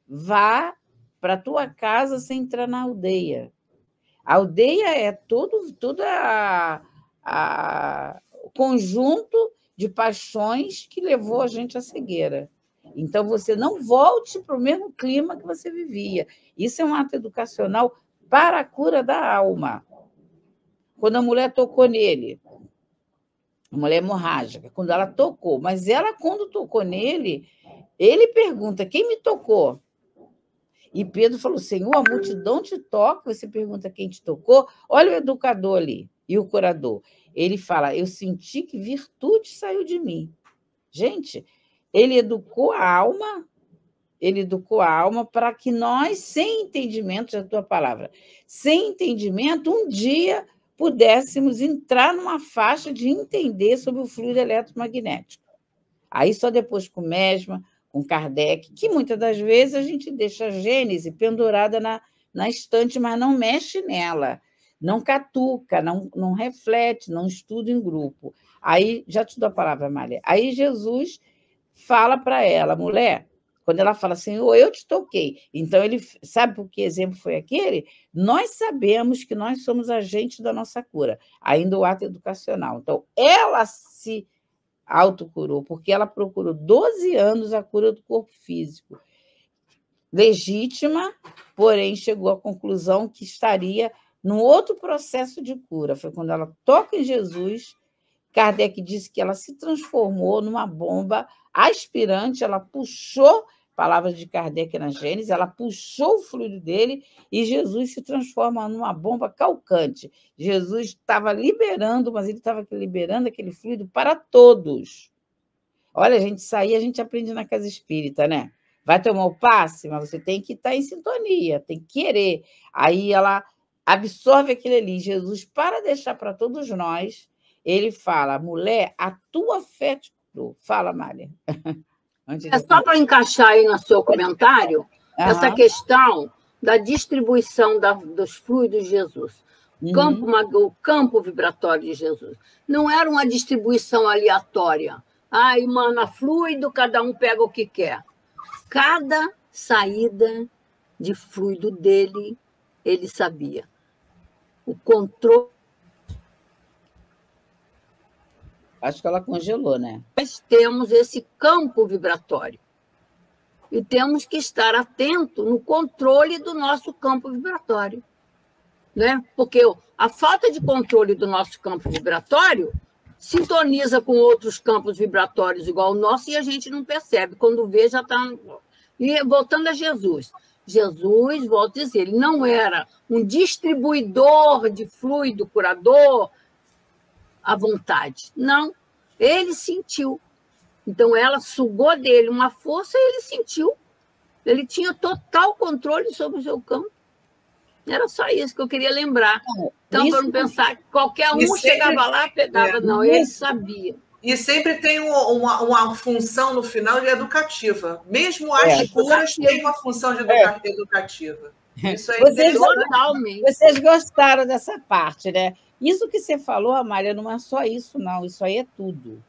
vá para a tua casa sem entrar na aldeia. A aldeia é todo o conjunto de paixões que levou a gente à cegueira. Então, você não volte para o mesmo clima que você vivia. Isso é um ato educacional para a cura da alma. Quando a mulher tocou nele, a mulher hemorrágica, quando ela tocou, mas ela, quando tocou nele, ele pergunta, quem me tocou? E Pedro falou, Senhor, a multidão te toca, você pergunta quem te tocou? Olha o educador ali e o curador. Ele fala, eu senti que virtude saiu de mim. Gente, ele educou a alma para que nós, sem entendimento, já é a tua palavra, sem entendimento, um dia pudéssemos entrar numa faixa de entender sobre o fluido eletromagnético. Aí só depois com Mesmer, com Kardec, que muitas das vezes a gente deixa a Gênese pendurada na estante, mas não mexe nela, não catuca, não reflete, não estuda em grupo. Aí, já te dou a palavra, Maria. Aí Jesus fala para ela, mulher, quando ela fala, Senhor, eu te toquei. Então, ele sabe por que exemplo foi aquele? Nós sabemos que nós somos agentes da nossa cura, ainda o ato educacional. Então, ela se autocurou, porque ela procurou 12 anos a cura do corpo físico. Legítima, porém, chegou à conclusão que estaria num outro processo de cura. Foi quando ela toca em Jesus, Kardec disse que ela se transformou numa bomba aspirante, ela puxou, palavras de Kardec na Gênesis, ela puxou o fluido dele e Jesus se transforma numa bomba calcante. Jesus estava liberando, mas ele estava liberando aquele fluido para todos. Olha, a gente sair, a gente aprende na casa espírita, né? Vai tomar o passe, mas você tem que estar em sintonia, tem que querer. Aí ela absorve aquilo ali. Jesus, para deixar para todos nós, ele fala, mulher, a tua fé te curou. Fala, Mária. É só para encaixar aí no seu comentário, essa questão da distribuição dos fluidos de Jesus. O campo vibratório de Jesus. Não era uma distribuição aleatória. Emana fluido, cada um pega o que quer. Cada saída de fluido dele, ele sabia. O controle. Acho que ela congelou, né? Nós temos esse campo vibratório. E temos que estar atento no controle do nosso campo vibratório. Né? Porque a falta de controle do nosso campo vibratório sintoniza com outros campos vibratórios igual o nosso e a gente não percebe. Quando vê, já está... E voltando a Jesus. Jesus, volto a dizer, ele não era um distribuidor de fluido, curador, à vontade. Não, ele sentiu. Então, ela sugou dele uma força e ele sentiu. Ele tinha total controle sobre o seu campo. Era só isso que eu queria lembrar. Então, para não pensar que qualquer um chegava lá e pegava. Não, ele sabia. E sempre tem uma função no final de educativa. Mesmo as curas têm uma função de educativa. Isso é interessante. Vocês gostaram dessa parte, né? Isso que você falou, Amália, não é só isso, não. Isso aí é tudo.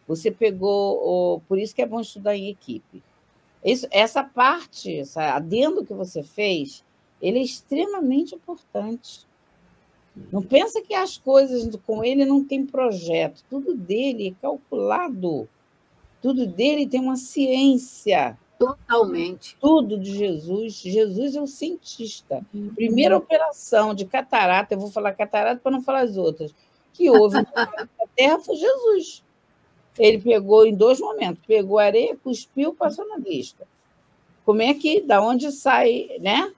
Você pegou... Por isso que é bom estudar em equipe. Essa parte, esse adendo que você fez, ele é extremamente importante. Não pensa que as coisas com ele não tem projeto. Tudo dele é calculado. Tudo dele tem uma ciência. Totalmente. Tudo de Jesus. Jesus é o cientista. Primeira operação de catarata, eu vou falar catarata para não falar as outras, que houve na Terra foi Jesus. Ele pegou em 2 momentos. Pegou areia, cuspiu, passou na vista. Como é que, da onde sai, né?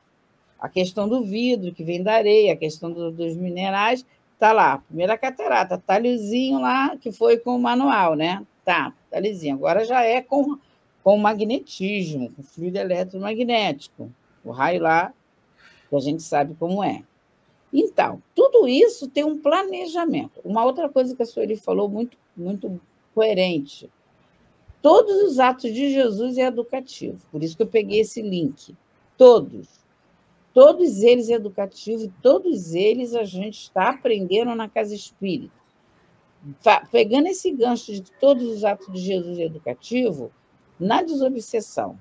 A questão do vidro, que vem da areia, a questão dos minerais, está lá. Primeira catarata, talhozinho lá, que foi com o manual, né? Tá, talhozinho. Agora já é com magnetismo, com fluido eletromagnético. O raio lá, que a gente sabe como é. Então, tudo isso tem um planejamento. Uma outra coisa que a Sueli falou, muito, muito coerente. Todos os atos de Jesus é educativo. Por isso que eu peguei esse link. Todos. Todos eles educativos, todos eles a gente está aprendendo na casa espírita. Pegando esse gancho de todos os atos de Jesus educativo, na desobsessão.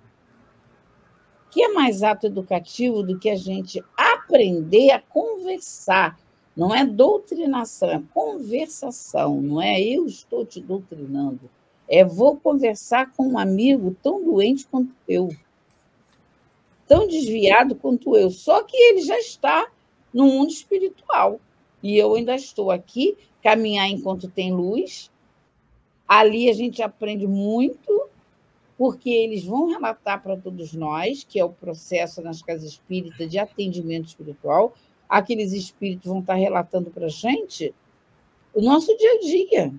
O que é mais ato educativo do que a gente aprender a conversar? Não é doutrinação, é conversação. Não é eu estou te doutrinando. É vou conversar com um amigo tão doente quanto eu. Tão desviado quanto eu, só que ele já está no mundo espiritual. E eu ainda estou aqui, caminhar enquanto tem luz. Ali a gente aprende muito, porque eles vão relatar para todos nós, que é o processo nas casas espíritas de atendimento espiritual. Aqueles espíritos vão estar relatando para a gente o nosso dia a dia.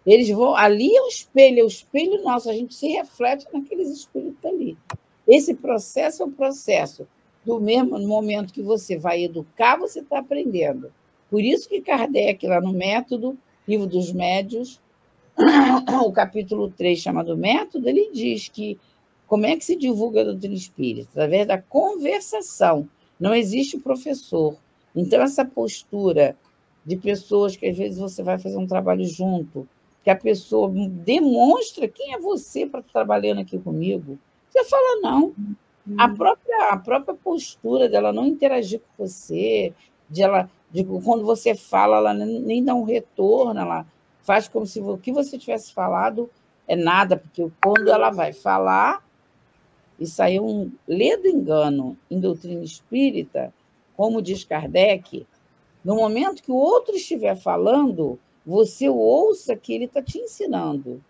Eles vão, ali é o espelho nosso, a gente se reflete naqueles espíritos ali. Esse processo é um processo do mesmo momento que você vai educar, você está aprendendo. Por isso que Kardec, lá no Método, Livro dos Médiuns, o capítulo 3, chamado Método, ele diz que como é que se divulga a doutrina espírita? Através da conversação. Não existe professor. Então, essa postura de pessoas que, às vezes, você vai fazer um trabalho junto, que a pessoa demonstra quem é você para estar trabalhando aqui comigo. Você fala, não. A própria postura dela não interagir com você, quando você fala, ela nem dá um retorno, ela faz como se o que você tivesse falado é nada, porque quando ela vai falar, isso aí é um ledo engano em doutrina espírita, como diz Kardec, no momento que o outro estiver falando, você o ouça que ele está te ensinando.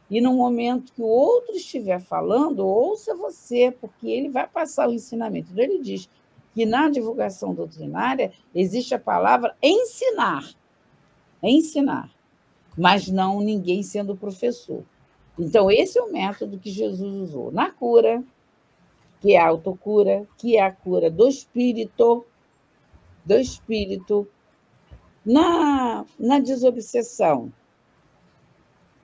E no momento que o outro estiver falando, ouça você, porque ele vai passar o ensinamento. Então, ele diz que na divulgação doutrinária existe a palavra ensinar. Ensinar. Mas não ninguém sendo professor. Então, esse é o método que Jesus usou. Na cura, que é a autocura, que é a cura do espírito, na desobsessão.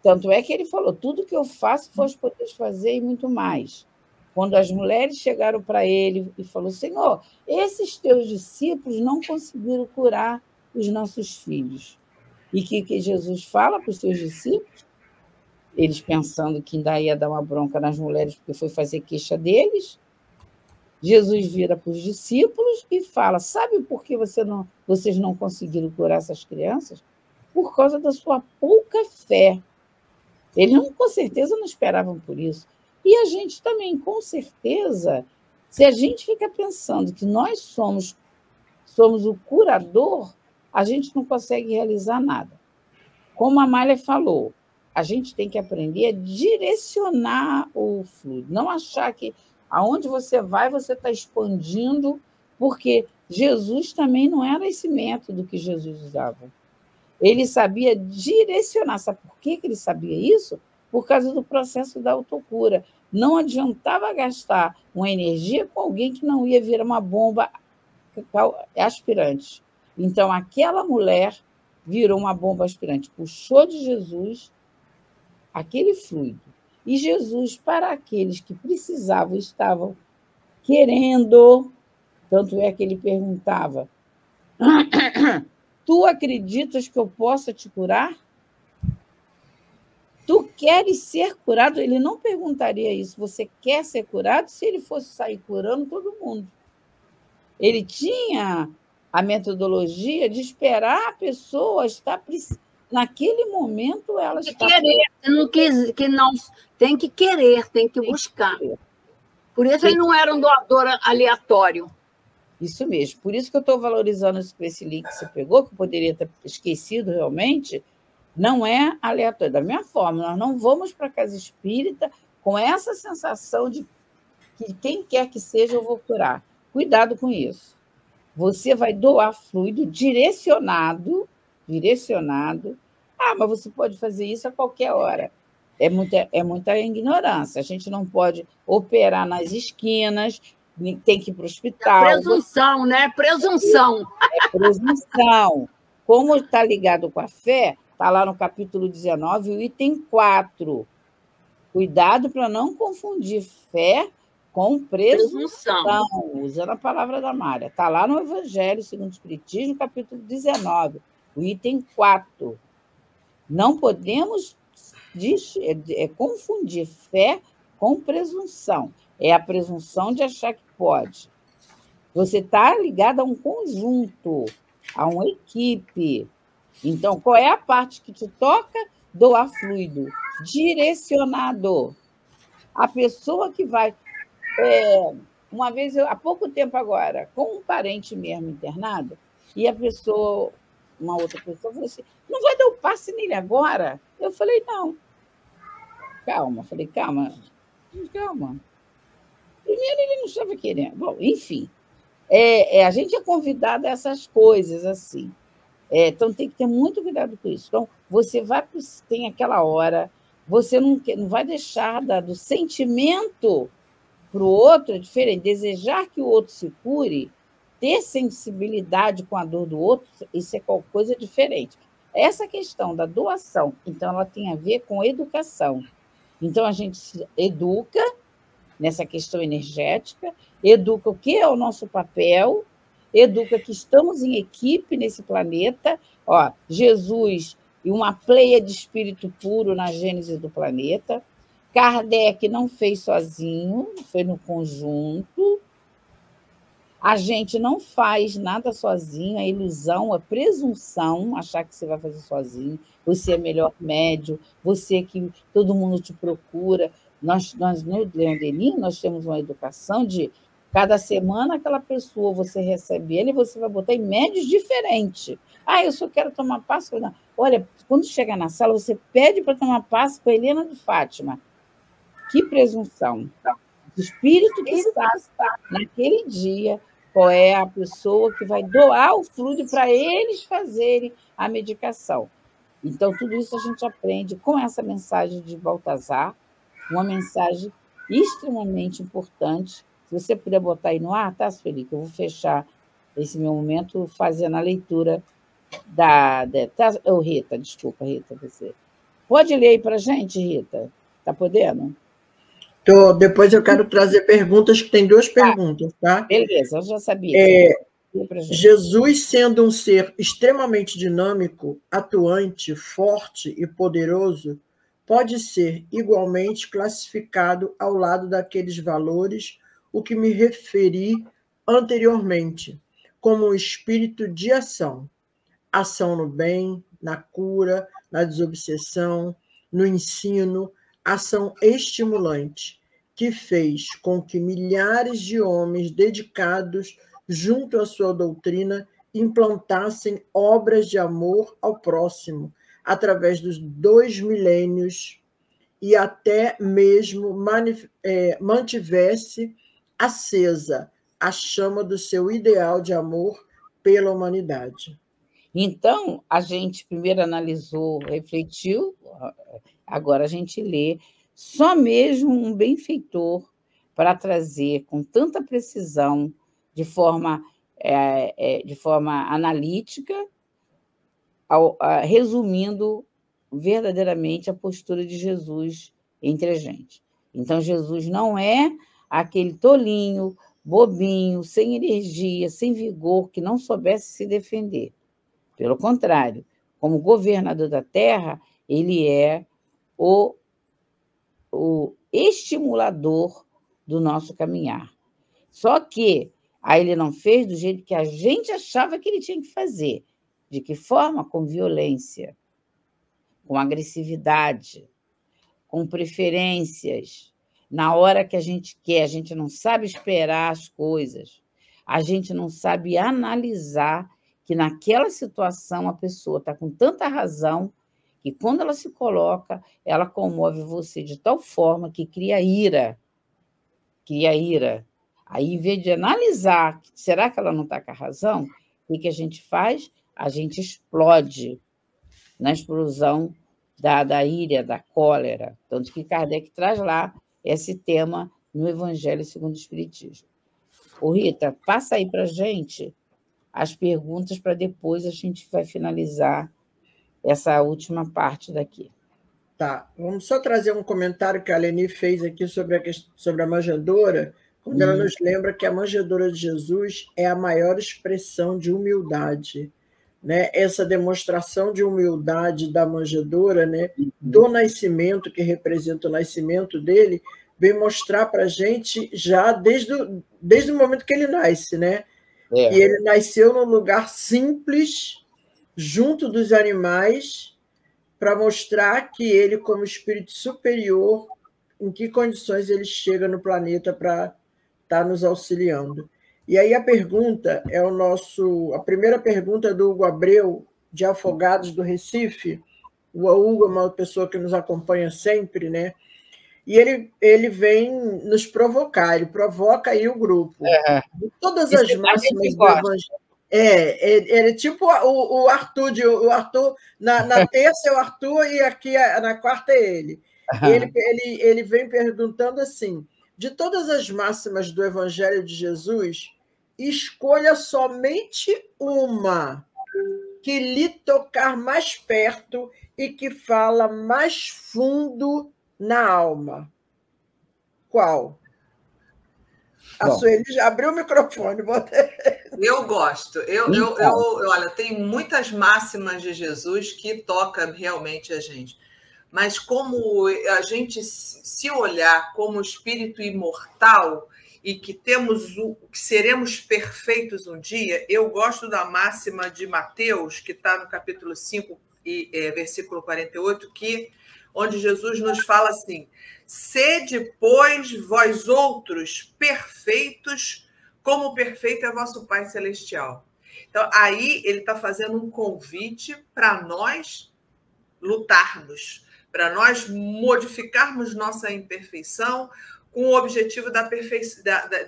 Tanto é que ele falou, tudo que eu faço, vós podeis fazer e muito mais. Quando as mulheres chegaram para ele e falou, Senhor, esses teus discípulos não conseguiram curar os nossos filhos. E que Jesus fala para os seus discípulos, eles pensando que ainda ia dar uma bronca nas mulheres, porque foi fazer queixa deles, Jesus vira para os discípulos e fala, sabe por que vocês não conseguiram curar essas crianças? Por causa da sua pouca fé. Eles, com certeza, não esperavam por isso. E a gente também, com certeza, se a gente fica pensando que nós somos o curador, a gente não consegue realizar nada. Como a Amália falou, a gente tem que aprender a direcionar o fluido, não achar que aonde você vai, você está expandindo, porque Jesus também não era esse método que Jesus usava. Ele sabia direcionar. Sabe por que ele sabia isso? Por causa do processo da autocura. Não adiantava gastar uma energia com alguém que não ia virar uma bomba aspirante. Então, aquela mulher virou uma bomba aspirante. Puxou de Jesus aquele fluido. E Jesus, para aqueles que precisavam, estavam querendo, tanto é que ele perguntava: tu acreditas que eu possa te curar? Tu queres ser curado? Ele não perguntaria isso. Você quer ser curado? Se ele fosse sair curando todo mundo. Ele tinha a metodologia de esperar a pessoa estar naquele momento ela está querer, que não tem que querer, tem que buscar. Por isso ele não era um doador aleatório. Isso mesmo. Por isso que eu estou valorizando esse link que você pegou, que eu poderia ter esquecido realmente. Não é aleatório. Da minha forma, nós não vamos para a casa espírita com essa sensação de que quem quer que seja eu vou curar. Cuidado com isso. Você vai doar fluido direcionado. Ah, mas você pode fazer isso a qualquer hora. É muita ignorância. A gente não pode operar nas esquinas, tem que ir para o hospital. Presunção, né? Presunção. É presunção. Como está ligado com a fé, está lá no capítulo 19, o item 4. Cuidado para não confundir fé com presunção. Usando a palavra da Mária. Está lá no Evangelho segundo o Espiritismo, capítulo 19, o item 4. Não podemos confundir fé com presunção. É a presunção de achar que pode. Você está ligado a um conjunto, a uma equipe. Então, qual é a parte que te toca? Doar fluido. Direcionado. A pessoa que vai... uma vez, há pouco tempo agora, com um parente mesmo internado, e a pessoa, uma outra pessoa, falou assim: não vai dar o passe nele agora? Eu falei: não. Calma. Calma. Primeiro, ele não estava querendo. Bom, enfim, a gente é convidado a essas coisas assim. Então, tem que ter muito cuidado com isso. Então, você tem aquela hora, você não vai deixar do sentimento para o outro, é diferente. Desejar que o outro se cure, ter sensibilidade com a dor do outro, isso é qualquer coisa diferente. Essa questão da doação, então, ela tem a ver com educação. Então, a gente se educa nessa questão energética, educa o que é o nosso papel, educa que estamos em equipe nesse planeta. Jesus e uma pleia de espírito puro na gênese do planeta. Kardec não fez sozinho, foi no conjunto. A gente não faz nada sozinho, é ilusão, é presunção, achar que você vai fazer sozinho, você é melhor médio, você que todo mundo te procura. Nós no Leão Denis, nós temos uma educação de cada semana aquela pessoa, você recebe ele e você vai botar em médios diferentes. Eu só quero tomar passe. Não. Olha, quando chegar na sala, você pede para tomar passe com a Helena de Fátima. Que presunção. O espírito que está naquele dia, qual é a pessoa que vai doar o fluido para eles fazerem a medicação. Então, tudo isso a gente aprende com essa mensagem de Baltazar, uma mensagem extremamente importante. Se você puder botar aí no ar, tá, Sueli? Que eu vou fechar esse meu momento fazendo a leitura Rita, desculpa, Rita, você. Pode ler aí para a gente, Rita? Está podendo? Depois eu quero trazer perguntas, que tem 2 perguntas, tá? Beleza, eu já sabia. Jesus, sendo um ser extremamente dinâmico, atuante, forte e poderoso, pode ser igualmente classificado ao lado daqueles valores o que me referi anteriormente, como um espírito de ação. Ação no bem, na cura, na desobsessão, no ensino, ação estimulante, que fez com que milhares de homens dedicados junto à sua doutrina implantassem obras de amor ao próximo, através dos 2 milênios, e até mesmo mantivesse acesa a chama do seu ideal de amor pela humanidade. Então, a gente primeiro analisou, refletiu, agora a gente lê. Só mesmo um benfeitor para trazer com tanta precisão, de forma analítica, resumindo verdadeiramente a postura de Jesus entre a gente. Então, Jesus não é aquele tolinho, bobinho, sem energia, sem vigor, que não soubesse se defender. Pelo contrário, como governador da terra, ele é o estimulador do nosso caminhar. Só que aí ele não fez do jeito que a gente achava que ele tinha que fazer. De que forma? Com violência, com agressividade, com preferências. Na hora que a gente quer, a gente não sabe esperar as coisas, a gente não sabe analisar que naquela situação a pessoa está com tanta razão que quando ela se coloca, ela comove você de tal forma que cria ira. Cria ira. Aí, em vez de analisar, será que ela não está com a razão? O que a gente faz? A gente explode na explosão da ira, da cólera. Tanto que Kardec traz lá esse tema no Evangelho segundo o Espiritismo. Ô, Rita, passa aí para a gente as perguntas para depois a gente vai finalizar essa última parte daqui. Tá, vamos só trazer um comentário que a Leni fez aqui sobre a manjedoura, quando ela nos lembra que a manjedoura de Jesus é a maior expressão de humildade, né? Essa demonstração de humildade da manjedoura, né? Do nascimento, que representa o nascimento dele, vem mostrar para a gente já desde o momento que ele nasce, né? E ele nasceu num lugar simples, junto dos animais, para mostrar que ele, como espírito superior, em que condições ele chega no planeta para estar nos auxiliando. E aí a pergunta é a primeira pergunta do Hugo Abreu, de Afogados do Recife. O Hugo é uma pessoa que nos acompanha sempre, né? E ele vem nos provocar, ele provoca aí o grupo. Todas as máximas do Evangelho. Ele é tipo o Arthur, na terça é o Arthur e aqui na quarta é ele. Ele vem perguntando assim, de todas as máximas do Evangelho de Jesus, escolha somente uma que lhe tocar mais perto e que fala mais fundo na alma. Qual? A Sueli já abriu o microfone. Eu gosto. Olha, tem muitas máximas de Jesus que tocam realmente a gente. Mas como a gente se olhar como espírito imortal e que seremos perfeitos um dia, eu gosto da máxima de Mateus, que está no capítulo 5, versículo 48, onde Jesus nos fala assim: sede, pois, vós outros perfeitos, como perfeito é vosso Pai Celestial. Então, aí ele está fazendo um convite para nós lutarmos, para nós modificarmos nossa imperfeição com o objetivo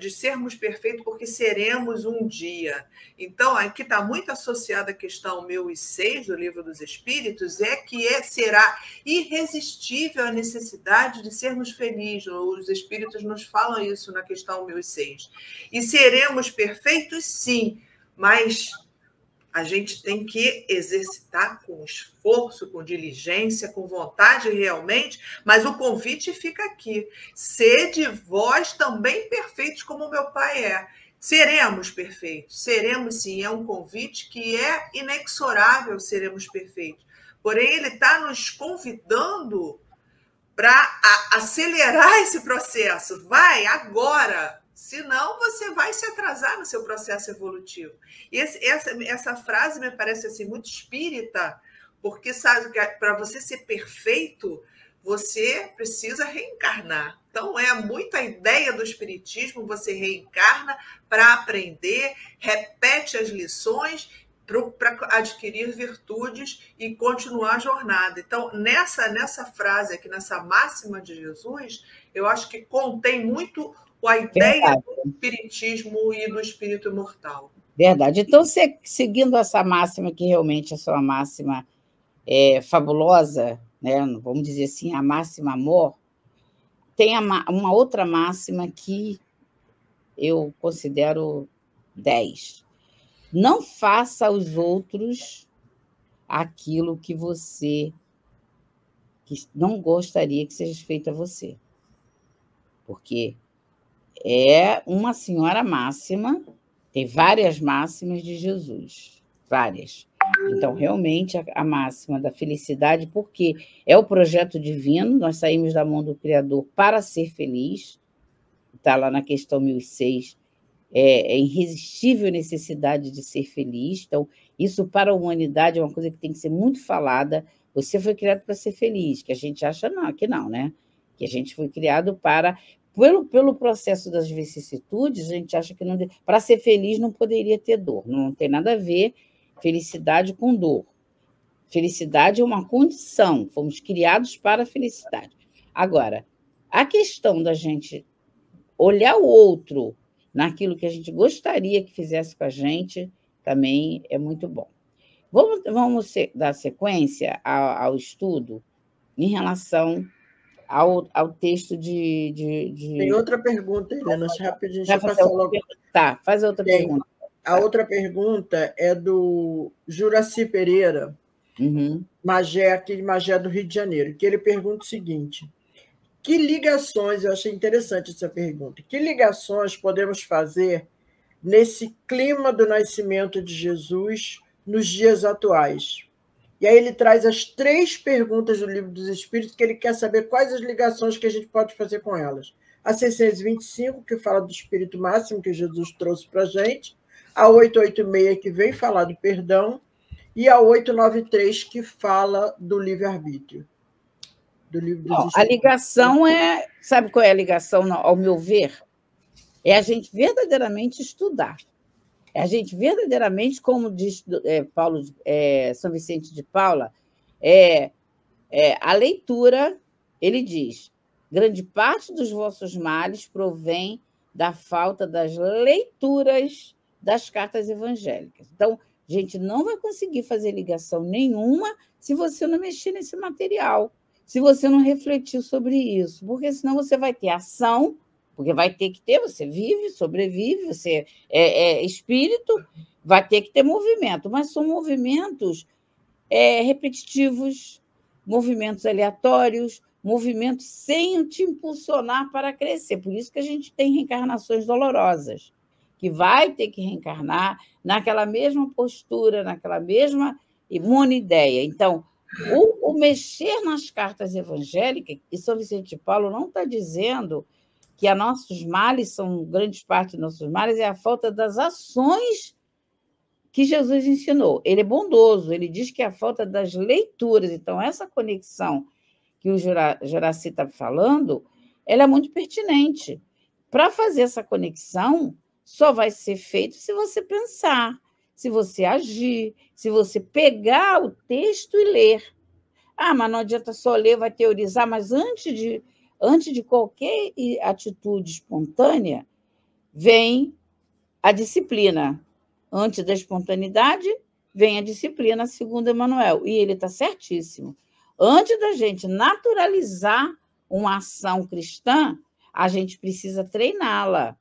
de sermos perfeitos, porque seremos um dia. Então, aqui está muito associada a questão 1006 do Livro dos Espíritos, será irresistível a necessidade de sermos felizes. Os Espíritos nos falam isso na questão 1006. E seremos perfeitos, sim, mas a gente tem que exercitar com esforço, com diligência, com vontade realmente, mas o convite fica aqui. Sede vós também perfeitos como o meu Pai é. Seremos perfeitos, seremos sim, é um convite que é inexorável, seremos perfeitos. Porém, ele está nos convidando para acelerar esse processo. Vai, agora! Senão, você vai se atrasar no seu processo evolutivo. E essa frase me parece assim, muito espírita, porque sabe que para você ser perfeito, você precisa reencarnar. Então, é muita ideia do espiritismo, você reencarna para aprender, repete as lições para adquirir virtudes e continuar a jornada. Então, nessa frase aqui, nessa máxima de Jesus, eu acho que contém muito a ideia do espiritismo e do espírito imortal. Verdade. Então, seguindo essa máxima, que realmente é uma máxima fabulosa, né? Vamos dizer assim, a máxima amor, tem uma outra máxima que eu considero 10. Não faça aos outros aquilo que você não gostaria que seja feito a você. Porque é uma senhora máxima, tem várias máximas de Jesus, várias. Então, realmente, a máxima da felicidade, porque é o projeto divino, nós saímos da mão do Criador para ser feliz, está lá na questão 1006, é irresistível necessidade de ser feliz. Então, isso para a humanidade é uma coisa que tem que ser muito falada. Você foi criado para ser feliz, que a gente acha que não, né? Que a gente foi criado para... Pelo processo das vicissitudes, a gente acha que não... Para ser feliz não poderia ter dor. Não tem nada a ver felicidade com dor. Felicidade é uma condição. Fomos criados para a felicidade. Agora, a questão da gente olhar o outro naquilo que a gente gostaria que fizesse com a gente também é muito bom. Vamos dar sequência ao estudo em relação ao texto de... Tem outra pergunta, Helena, rapidinho. Deixa eu passar logo. Tá, faz outra pergunta. A outra pergunta é do Juraci Pereira, Magé, aqui de Magé do Rio de Janeiro, que ele pergunta o seguinte: que ligações, eu achei interessante essa pergunta, que ligações podemos fazer nesse clima do nascimento de Jesus nos dias atuais? E aí ele traz as 3 perguntas do Livro dos Espíritos, que ele quer saber quais as ligações que a gente pode fazer com elas. A 625, que fala do Espírito Máximo, que Jesus trouxe para a gente, a 886, que vem falar do perdão, e a 893, que fala do livre-arbítrio. Do Livro dos Espíritos. A ligação é... Sabe qual é a ligação, ao meu ver? É a gente verdadeiramente estudar. É a gente verdadeiramente, como diz São Vicente de Paula, a leitura, ele diz, grande parte dos vossos males provém da falta das leituras das cartas evangélicas. Então, a gente não vai conseguir fazer ligação nenhuma se você não mexer nesse material, se você não refletir sobre isso, porque senão você vai ter ação, porque vai ter que ter, você vive, sobrevive, você é espírito, vai ter que ter movimento, mas são movimentos repetitivos, movimentos aleatórios, movimentos sem te impulsionar para crescer. Por isso que a gente tem reencarnações dolorosas, que vai ter que reencarnar naquela mesma postura, naquela mesma monoideia. Então, o mexer nas cartas evangélicas, e São Vicente de Paulo não está dizendo que nossos males são, grande parte dos nossos males, é a falta das ações que Jesus ensinou. Ele é bondoso, ele diz que é a falta das leituras. Então, essa conexão que o Juraci está falando, ela é muito pertinente. Para fazer essa conexão, só vai ser feito se você pensar, se você agir, se você pegar o texto e ler. Mas não adianta só ler, vai teorizar, mas antes de qualquer atitude espontânea, vem a disciplina. Antes da espontaneidade, vem a disciplina, segundo Emmanuel. E ele está certíssimo. Antes da gente naturalizar uma ação cristã, a gente precisa treiná-la.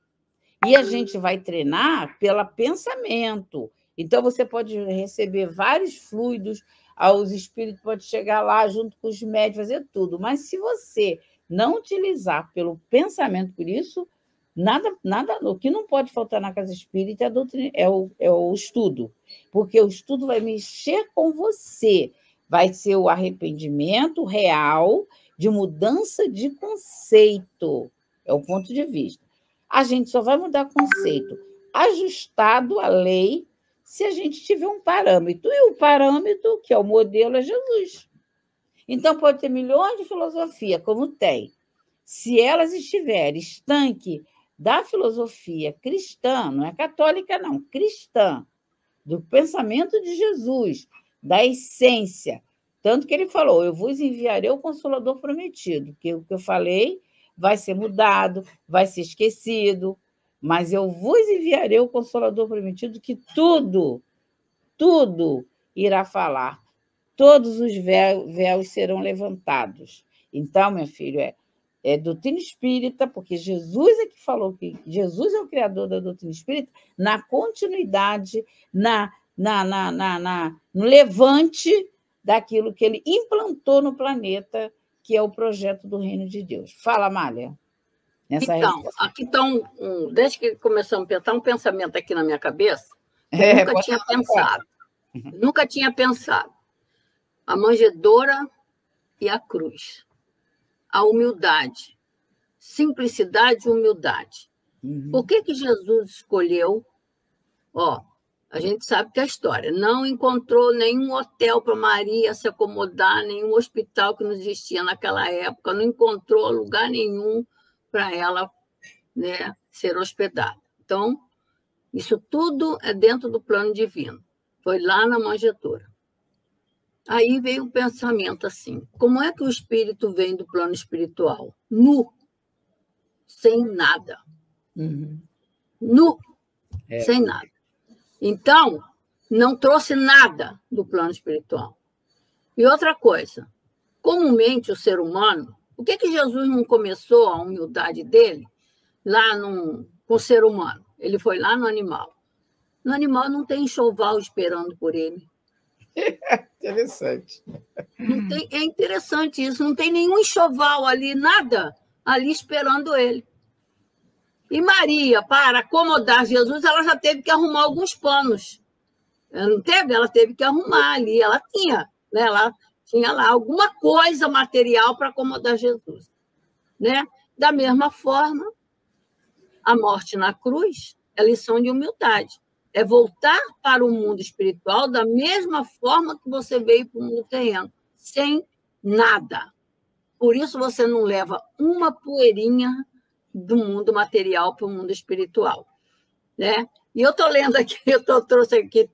E a gente vai treinar pelo pensamento. Então, você pode receber vários fluidos, os espíritos podem chegar lá junto com os médios, fazer tudo. Mas se você não utilizar pelo pensamento, por isso, nada, o que não pode faltar na casa espírita é o estudo. Porque o estudo vai mexer com você. Vai ser o arrependimento real de mudança de conceito. É o ponto de vista. A gente só vai mudar conceito ajustado à lei se a gente tiver um parâmetro. E o parâmetro, que é o modelo, é Jesus. Então, pode ter milhões de filosofias, como tem. Se elas estiverem estanque da filosofia cristã, não é católica, não, cristã, do pensamento de Jesus, da essência. Tanto que ele falou, eu vos enviarei o Consolador prometido, que o que eu falei vai ser mudado, vai ser esquecido, mas eu vos enviarei o Consolador prometido, que tudo irá falar. Todos os véus serão levantados. Então, meu filho, é doutrina espírita, porque Jesus é que falou que Jesus é o criador da doutrina espírita, na continuidade, na no levante daquilo que ele implantou no planeta, que é o projeto do Reino de Deus. Fala, Amália. Então, aqui está desde que começamos a pensar, um pensamento aqui na minha cabeça, eu nunca tinha pensado. Nunca tinha pensado. A manjedoura e a cruz. A humildade. Simplicidade e humildade. Por que Jesus escolheu? A gente sabe que a história não encontrou nenhum hotel para Maria se acomodar, nenhum hospital que não existia naquela época, não encontrou lugar nenhum para ela, né, ser hospedada. Então, isso tudo é dentro do plano divino. Foi lá na manjedoura. Aí veio um pensamento assim, como é que o espírito vem do plano espiritual? Nu, sem nada. Nu, sem nada. Então, não trouxe nada do plano espiritual. E outra coisa, comumente o ser humano, por que Jesus não começou a humildade dele lá com o ser humano? Ele foi lá no animal. No animal não tem enxoval esperando por ele. Interessante. É interessante isso, não tem nenhum enxoval ali, nada ali esperando ele. E Maria, para acomodar Jesus, ela já teve que arrumar alguns panos. Ela não teve? Ela teve que arrumar ali. Ela tinha, né? Ela tinha lá alguma coisa material para acomodar Jesus. Né? Da mesma forma, a morte na cruz é lição de humildade. É voltar para o mundo espiritual da mesma forma que você veio para o mundo terreno, sem nada. Por isso você não leva uma poeirinha do mundo material para o mundo espiritual. Né? E eu estou lendo aqui, trouxe aqui,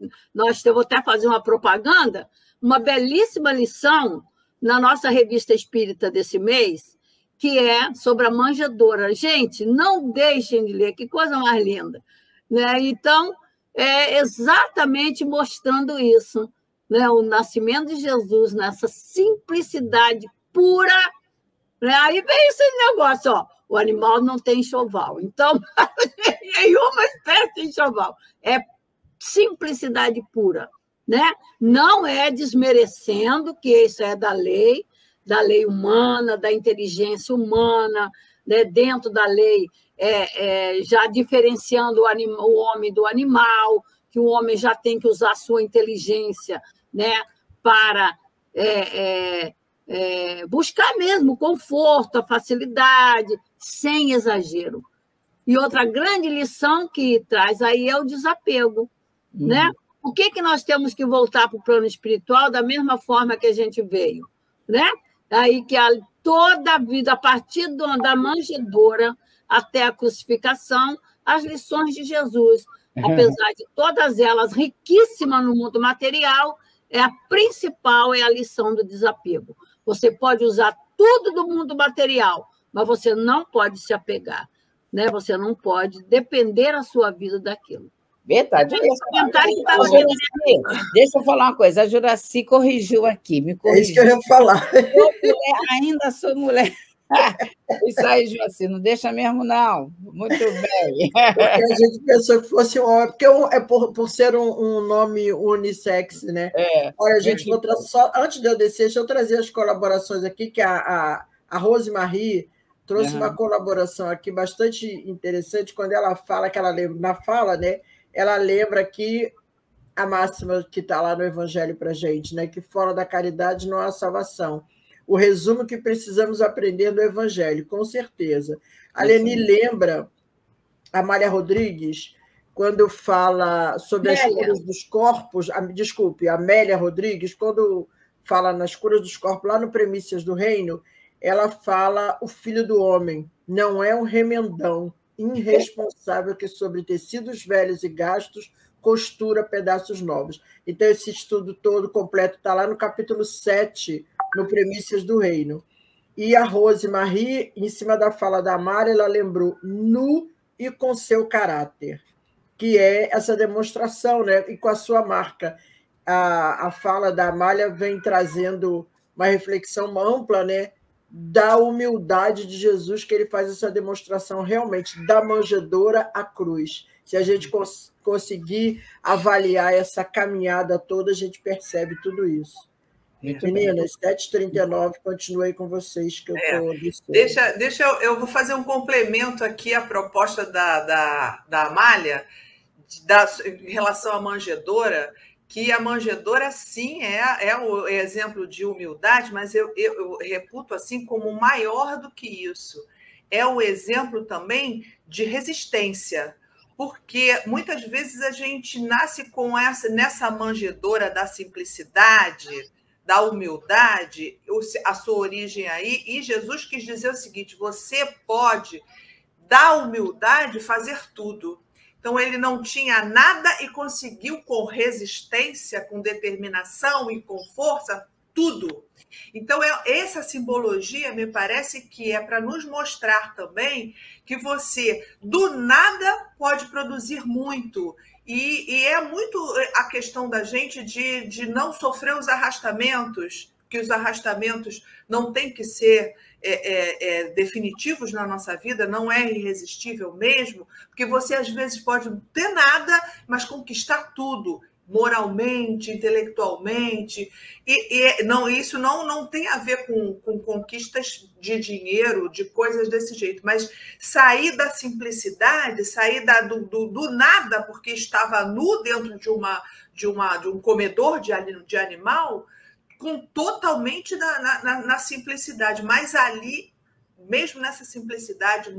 eu vou até fazer uma propaganda, uma belíssima lição na nossa revista espírita desse mês, que é sobre a manjedoura. Gente, não deixem de ler, que coisa mais linda. Né? Então, é exatamente mostrando isso, né? O nascimento de Jesus nessa simplicidade pura. Né? Aí vem esse negócio, o animal não tem enxoval, então, nenhuma espécie de enxoval. É simplicidade pura. Né? Não é desmerecendo que isso é da lei humana, da inteligência humana, né? Dentro da lei, já diferenciando o homem do animal, que o homem já tem que usar a sua inteligência, né? Para buscar mesmo o conforto, a facilidade, sem exagero. E outra grande lição que traz aí é o desapego. Né? Por que nós temos que voltar para o plano espiritual da mesma forma que a gente veio? Né? Aí que toda a vida, a partir da manjedoura até a crucificação, as lições de Jesus, apesar de todas elas riquíssimas no mundo material, a principal é a lição do desapego. Você pode usar tudo do mundo material, mas você não pode se apegar. Né? Você não pode depender a sua vida daquilo. Verdade. Deixa eu falar uma coisa. A Juraci corrigiu aqui, me corrigiu. É isso que eu ia falar. Ainda sou mulher. Isso aí, Juraci, não deixa mesmo, não. Muito bem. Porque a gente pensou que fosse um homem, porque por ser um nome unissex, né? Olha, a gente vou só antes de eu descer, deixa eu trazer as colaborações aqui, que a Rosemarie trouxe uma colaboração aqui bastante interessante, quando ela fala, que ela lembra, na fala, né? Ela lembra aqui a máxima que está lá no Evangelho para a gente, né? Que fora da caridade não há salvação. O resumo que precisamos aprender do Evangelho, com certeza. A Leni lembra a Amália Rodrigues, quando fala sobre as curas dos corpos, desculpe, a Amélia Rodrigues, quando fala nas curas dos corpos, lá no Premissas do Reino, ela fala o filho do homem, não é um remendão irresponsável que sobre tecidos velhos e gastos costura pedaços novos. Então, esse estudo todo completo está lá no capítulo 7, no Premissas do Reino. E a Rosemarie, em cima da fala da Mara, ela lembrou nu e com seu caráter, que é essa demonstração, né? E com a sua marca. A fala da Amália vem trazendo uma reflexão ampla, né? da humildade de Jesus, que ele faz essa demonstração realmente da manjedoura à cruz. Se a gente conseguir avaliar essa caminhada toda, a gente percebe tudo isso. Meninas, 7h39, continuei com vocês, que eu estou... Eu vou fazer um complemento aqui à proposta da Amália, em relação à manjedoura, que a manjedoura, sim, é o exemplo de humildade, mas eu reputo assim como maior do que isso. É o exemplo também de resistência, porque muitas vezes a gente nasce com nessa manjedoura da simplicidade, da humildade, a sua origem aí, e Jesus quis dizer o seguinte: você pode, da humildade, fazer tudo. Então, ele não tinha nada e conseguiu, com resistência, com determinação e com força, tudo. Então, essa simbologia me parece que é para nos mostrar também que você, do nada, pode produzir muito. E é muito a questão da gente de não sofrer os arrastamentos, que os arrastamentos não têm que ser definitivos na nossa vida, não é irresistível mesmo, porque você às vezes pode não ter nada, mas conquistar tudo, moralmente, intelectualmente, isso não tem a ver com conquistas de dinheiro, de coisas desse jeito, mas sair da simplicidade, sair do nada, porque estava nu dentro de um comedor de animal, totalmente na simplicidade, mas ali, mesmo nessa simplicidade,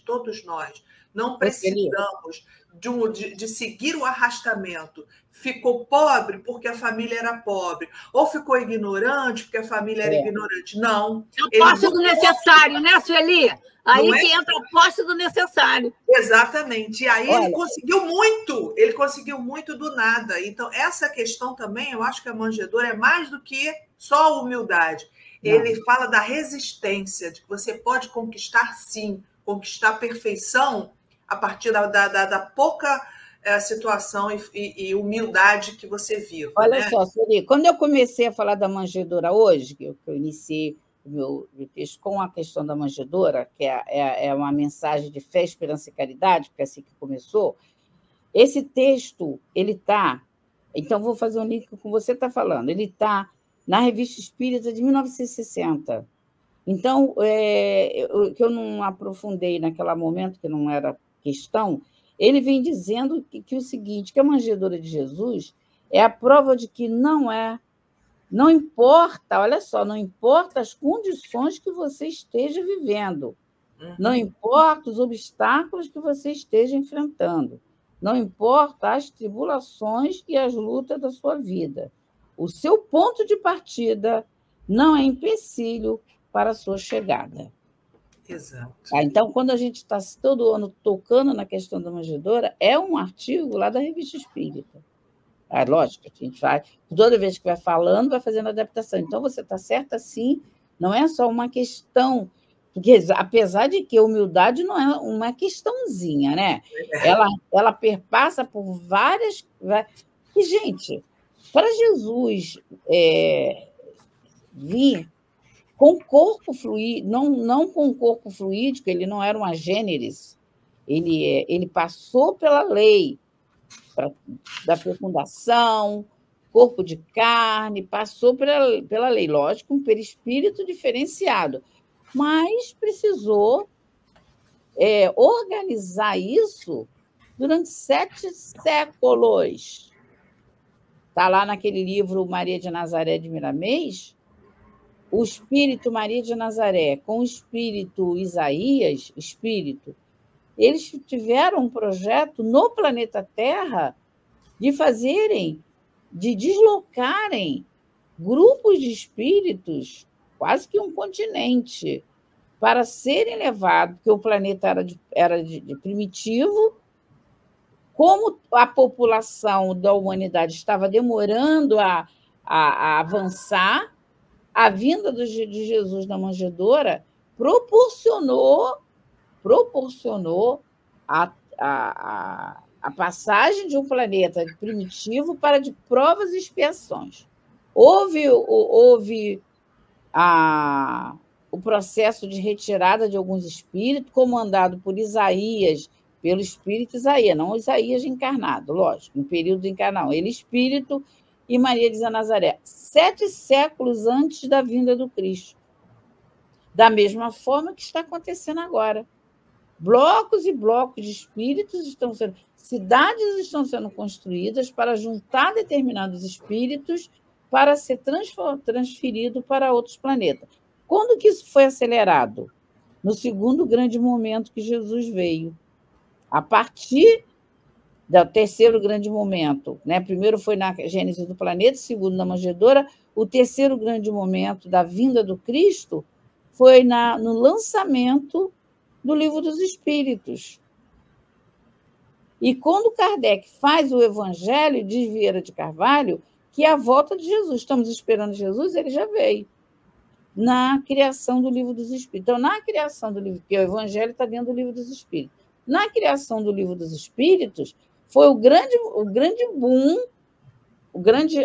todos nós, não precisamos de seguir o arrastamento. Ficou pobre porque a família era pobre, ou ficou ignorante porque a família era ignorante. Não. A posse do necessário, né, Sueli? Aí que entra a posse do necessário. Exatamente. E aí ele conseguiu muito do nada. Então, essa questão também, eu acho que a manjedoura é mais do que só a humildade. Ele fala da resistência, de que você pode conquistar, sim, conquistar a perfeição a partir da pouca situação e humildade que você vive. Olha só, Sueli, quando eu comecei a falar da manjedoura hoje, que eu iniciei o meu texto com a questão da manjedoura, que é uma mensagem de fé, esperança e caridade, porque é assim que começou, esse texto, ele está... Então, vou fazer um link com o que você está falando. Ele está na Revista Espírita de 1960. Então, que eu não aprofundei naquele momento, que não era questão, ele vem dizendo que o seguinte, que a manjedoura de Jesus é a prova de que não importa, olha só, não importa as condições que você esteja vivendo, não importa os obstáculos que você esteja enfrentando, não importa as tribulações e as lutas da sua vida. O seu ponto de partida não é empecilho para a sua chegada. Exato. Então, quando a gente está todo ano tocando na questão da manjedoura, é um artigo lá da Revista Espírita. Lógico, a gente vai, toda vez que vai falando, vai fazendo adaptação. Então, você está certa, sim, não é só uma questão, porque apesar de que a humildade não é uma questãozinha, né? Ela perpassa por várias... E, gente, para Jesus vir com corpo fluídico, não com corpo fluídico, ele não era uma gêneris, ele passou pela lei da fecundação, corpo de carne, passou pela lei, lógico, um perispírito diferenciado, mas precisou organizar isso durante 7 séculos. Está lá naquele livro Maria de Nazaré de Miramês, o espírito Maria de Nazaré com o espírito Isaías, eles tiveram um projeto no planeta Terra de deslocarem grupos de espíritos, quase que um continente, para serem levados, porque o planeta era de primitivo, como a população da humanidade estava demorando a avançar, a vinda de Jesus na manjedoura proporcionou a passagem de um planeta primitivo para de provas e expiações. Houve o processo de retirada de alguns espíritos, comandado por Isaías, pelo espírito Isaías, não Isaías encarnado, lógico, no período encarnado, ele espírito e Maria de Nazaré, 7 séculos antes da vinda do Cristo. Da mesma forma que está acontecendo agora. Blocos e blocos de espíritos estão sendo... Cidades estão sendo construídas para juntar determinados espíritos para ser transferido para outros planetas. Quando que isso foi acelerado? No segundo grande momento que Jesus veio. A partir do terceiro grande momento, né? Primeiro foi na gênese do planeta, segundo na manjedoura, o terceiro grande momento da vinda do Cristo foi no lançamento do Livro dos Espíritos. E quando Kardec faz o Evangelho, diz Vieira de Carvalho, que é a volta de Jesus. Estamos esperando Jesus, ele já veio. Na criação do Livro dos Espíritos. Então, na criação do livro, porque o Evangelho está dentro do Livro dos Espíritos. Na criação do Livro dos Espíritos, foi o grande boom,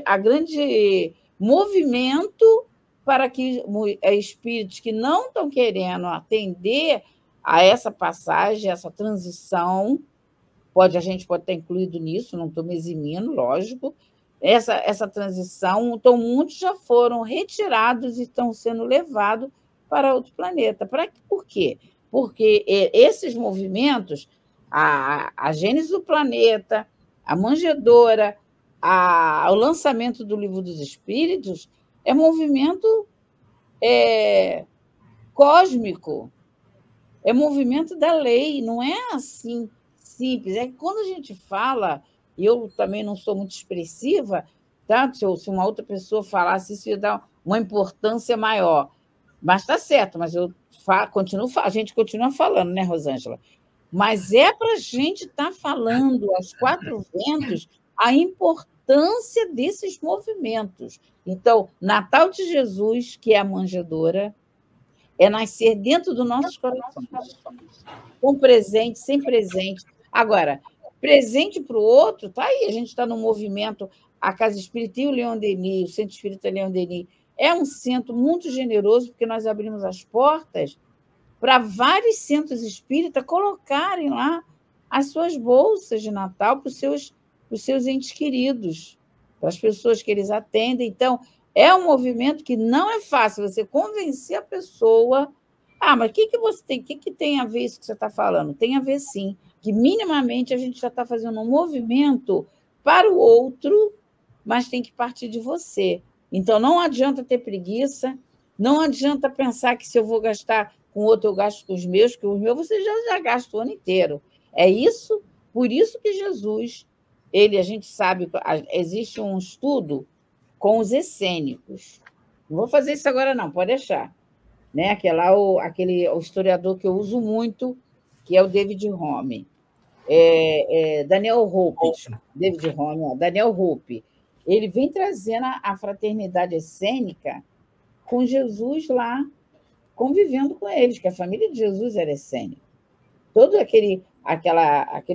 a grande movimento para que espíritos que não estão querendo atender a essa passagem, essa transição, a gente pode estar incluído nisso, não estou me eximindo, lógico, essa transição, então muitos já foram retirados e estão sendo levados para outro planeta. Por quê? Porque esses movimentos, a gênese do planeta, a manjedoura, o lançamento do Livro dos Espíritos, é movimento cósmico, é movimento da lei, não é assim simples. É que quando a gente fala, e eu também não sou muito expressiva, tá? Se uma outra pessoa falasse isso, ia dar uma importância maior. Mas está certo, mas a gente continua falando, né, Rosângela? Mas é para a gente estar falando aos 4 ventos a importância desses movimentos. Então, Natal de Jesus, que é a manjedoura, é nascer dentro dos nossos corações, com presente, sem presente. Agora, presente para o outro, está aí, a gente está no movimento, a Casa Espírita e o Leon Denis, o Centro Espírita Leon Denis, é um centro muito generoso, porque nós abrimos as portas para vários centros espíritas colocarem lá as suas bolsas de Natal para os seus entes queridos, para as pessoas que eles atendem. Então, é um movimento que não é fácil você convencer a pessoa. Mas o que tem a ver isso que você está falando? Tem a ver, sim, que minimamente a gente já está fazendo um movimento para o outro, mas tem que partir de você. Então, não adianta ter preguiça, não adianta pensar que se eu vou gastar com outro, eu gasto com os meus, que os meus você já gasta o ano inteiro. É isso, por isso que Jesus, a gente sabe, existe um estudo com os essênicos. Não vou fazer isso agora, não, pode deixar. Né? O historiador que eu uso muito, que é o David Hume. Daniel Hope. David Hume, Daniel Hope. Ele vem trazendo a fraternidade essênica com Jesus lá, convivendo com eles, que a família de Jesus era essênica. Todo aquele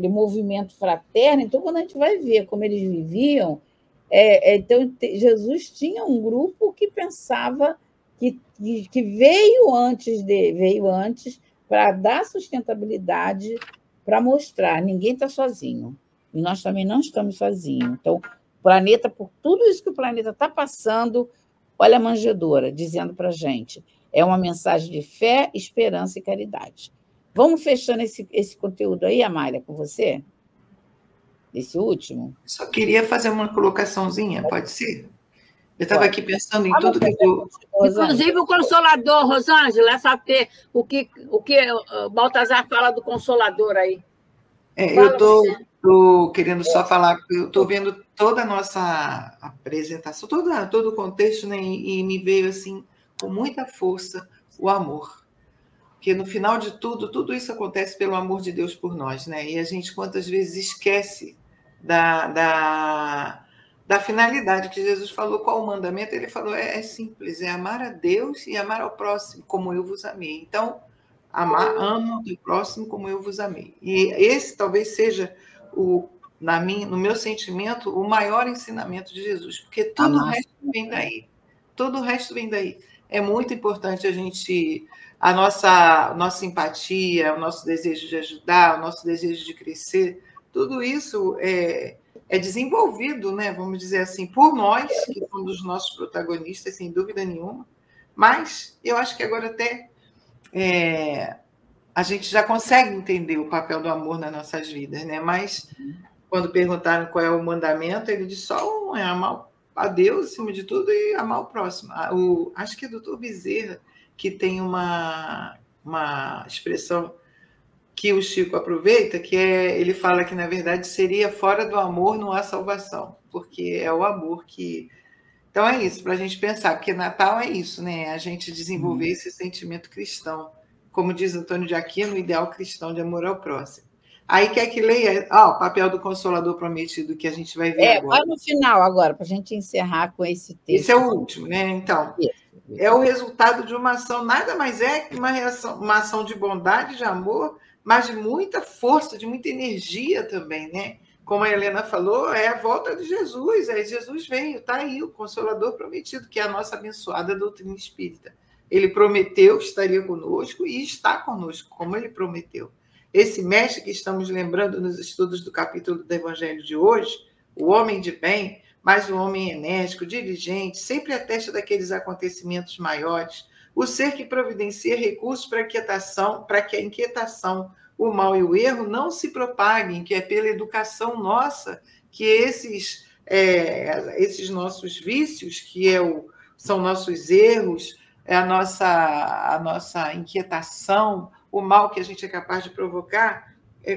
movimento fraterno. Então, quando a gente vai ver como eles viviam, então Jesus tinha um grupo que pensava que veio antes para dar sustentabilidade, para mostrar, ninguém está sozinho. E nós também não estamos sozinhos. Então, o planeta, por tudo isso que o planeta está passando, olha a manjedoura dizendo para a gente, é uma mensagem de fé, esperança e caridade. Vamos fechando esse conteúdo aí, Amália, com você? Esse último? Só queria fazer uma colocaçãozinha, pode ser? Eu estava aqui pensando em tudo que eu... Inclusive o Consolador, Rosângela, o que o Baltazar fala do Consolador aí. Eu estou querendo só falar, eu estou vendo toda a nossa apresentação, todo o contexto, né, e me veio assim, com muita força, o amor. Porque no final de tudo isso acontece pelo amor de Deus por nós, né? E a gente quantas vezes esquece da finalidade que Jesus falou. Qual o mandamento? Ele falou, é simples, é amar a Deus e amar ao próximo, como eu vos amei. Então, amo o próximo como eu vos amei. E esse talvez seja, no meu sentimento, o maior ensinamento de Jesus, porque tudo o resto vem daí. Todo o resto vem daí. é muito importante a nossa empatia, o nosso desejo de ajudar, o nosso desejo de crescer, tudo isso é desenvolvido, né, vamos dizer assim, por nós, que somos os nossos protagonistas, sem dúvida nenhuma, mas eu acho que agora até a gente já consegue entender o papel do amor nas nossas vidas, né? Mas quando perguntaram qual é o mandamento, ele disse só um, é amar a Deus acima de tudo e amar o próximo. Acho que é o doutor Bezerra que tem uma expressão que o Chico aproveita, que ele fala que, na verdade, seria fora do amor não há salvação, porque é o amor que... Então é isso, para a gente pensar, porque Natal é isso, né? A gente desenvolver esse sentimento cristão. Como diz Antônio de Aquino, o ideal cristão de amor ao próximo. Aí quer que leia o papel do Consolador Prometido, que a gente vai ver agora. Vai no final agora, para a gente encerrar com esse texto. Esse é o último, né? Então, é o resultado de uma ação, nada mais é que uma ação de bondade, de amor, mas de muita força, de muita energia também, né? Como a Helena falou, é a volta de Jesus. Jesus veio, está aí, o Consolador Prometido, que é a nossa abençoada doutrina espírita. Ele prometeu que estaria conosco e está conosco, como ele prometeu. Esse mestre que estamos lembrando nos estudos do capítulo do Evangelho de hoje, o homem de bem, mas o homem enérgico, diligente, sempre atesta daqueles acontecimentos maiores, o ser que providencia recursos para que a inquietação, o mal e o erro não se propaguem, que é pela educação nossa que esses nossos vícios, que são nossos erros, a nossa inquietação, o mal que a gente é capaz de provocar,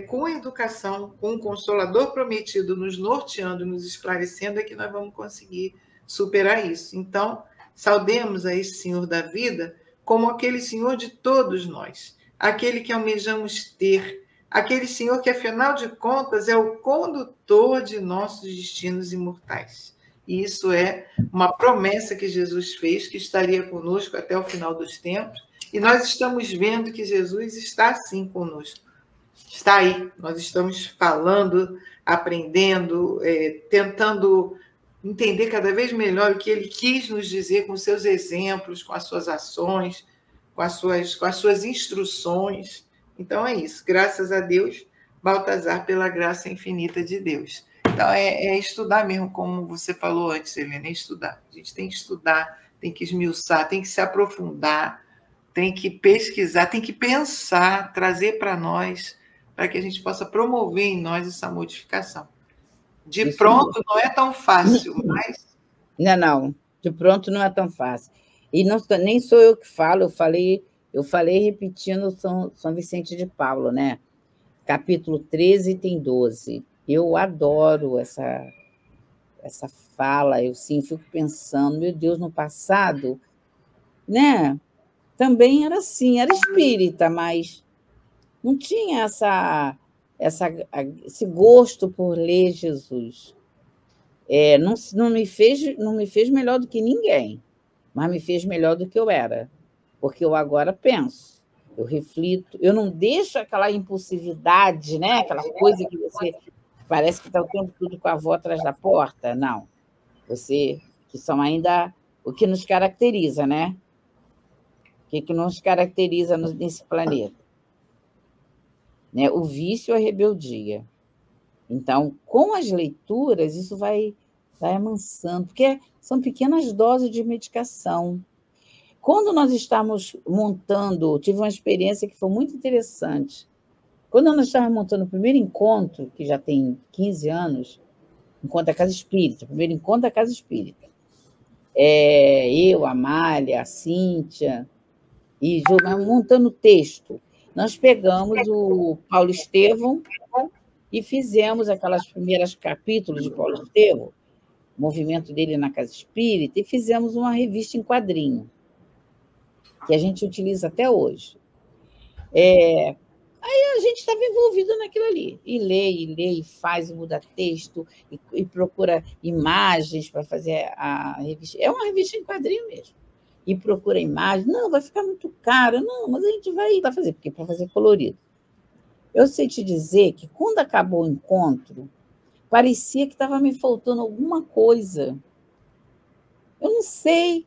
com a educação, com o Consolador Prometido nos norteando, nos esclarecendo, é que nós vamos conseguir superar isso. Então, saudemos a esse Senhor da vida como aquele Senhor de todos nós, aquele que almejamos ter, aquele Senhor que, afinal de contas, é o condutor de nossos destinos imortais. E isso é uma promessa que Jesus fez, que estaria conosco até o final dos tempos, e nós estamos vendo que Jesus está, sim, conosco. Está aí, nós estamos falando, aprendendo, tentando entender cada vez melhor o que ele quis nos dizer com seus exemplos, com as suas ações, com as suas instruções. Então é isso, graças a Deus, Baltazar, pela graça infinita de Deus. Então é estudar mesmo, como você falou antes, Helena, é estudar. A gente tem que estudar, tem que esmiuçar, tem que se aprofundar, tem que pesquisar, tem que pensar, trazer para nós, para que a gente possa promover em nós essa modificação. De pronto não é tão fácil, mas... Não, de pronto não é tão fácil. E não, nem sou eu que falo, eu falei repetindo São Vicente de Paulo, né? Capítulo 13 tem 12. Eu adoro essa fala, eu sim fico pensando, meu Deus, no passado, né? Também era assim, era espírita, mas não tinha esse gosto por ler Jesus. Não me fez melhor do que ninguém, mas me fez melhor do que eu era, porque eu agora penso, eu reflito, eu não deixo aquela impulsividade, né? Aquela coisa que você parece que está o tempo todo com a avó atrás da porta. Não, que são ainda o que nos caracteriza, né? O que nos caracteriza nesse planeta? Né? O vício e a rebeldia. Então, com as leituras, isso vai amansando, porque são pequenas doses de medicação. Quando nós estávamos montando, tive uma experiência que foi muito interessante. Quando nós estávamos montando o primeiro encontro, que já tem 15 anos, encontro da Casa Espírita, primeiro encontro da Casa Espírita, eu, a Amália, a Cíntia, e montando o texto, nós pegamos o Paulo Estevão e fizemos aquelas primeiras capítulos de Paulo Estevão, o movimento dele na Casa Espírita, e fizemos uma revista em quadrinho, que a gente utiliza até hoje. Aí a gente estava envolvido naquilo ali, e lê, e faz, e muda texto, e procura imagens para fazer a revista. É uma revista em quadrinho mesmo. E procura imagens. Não, vai ficar muito caro. Não, mas a gente vai fazer, porque para fazer colorido. Eu sei te dizer que, quando acabou o encontro, parecia que estava me faltando alguma coisa. Eu não sei.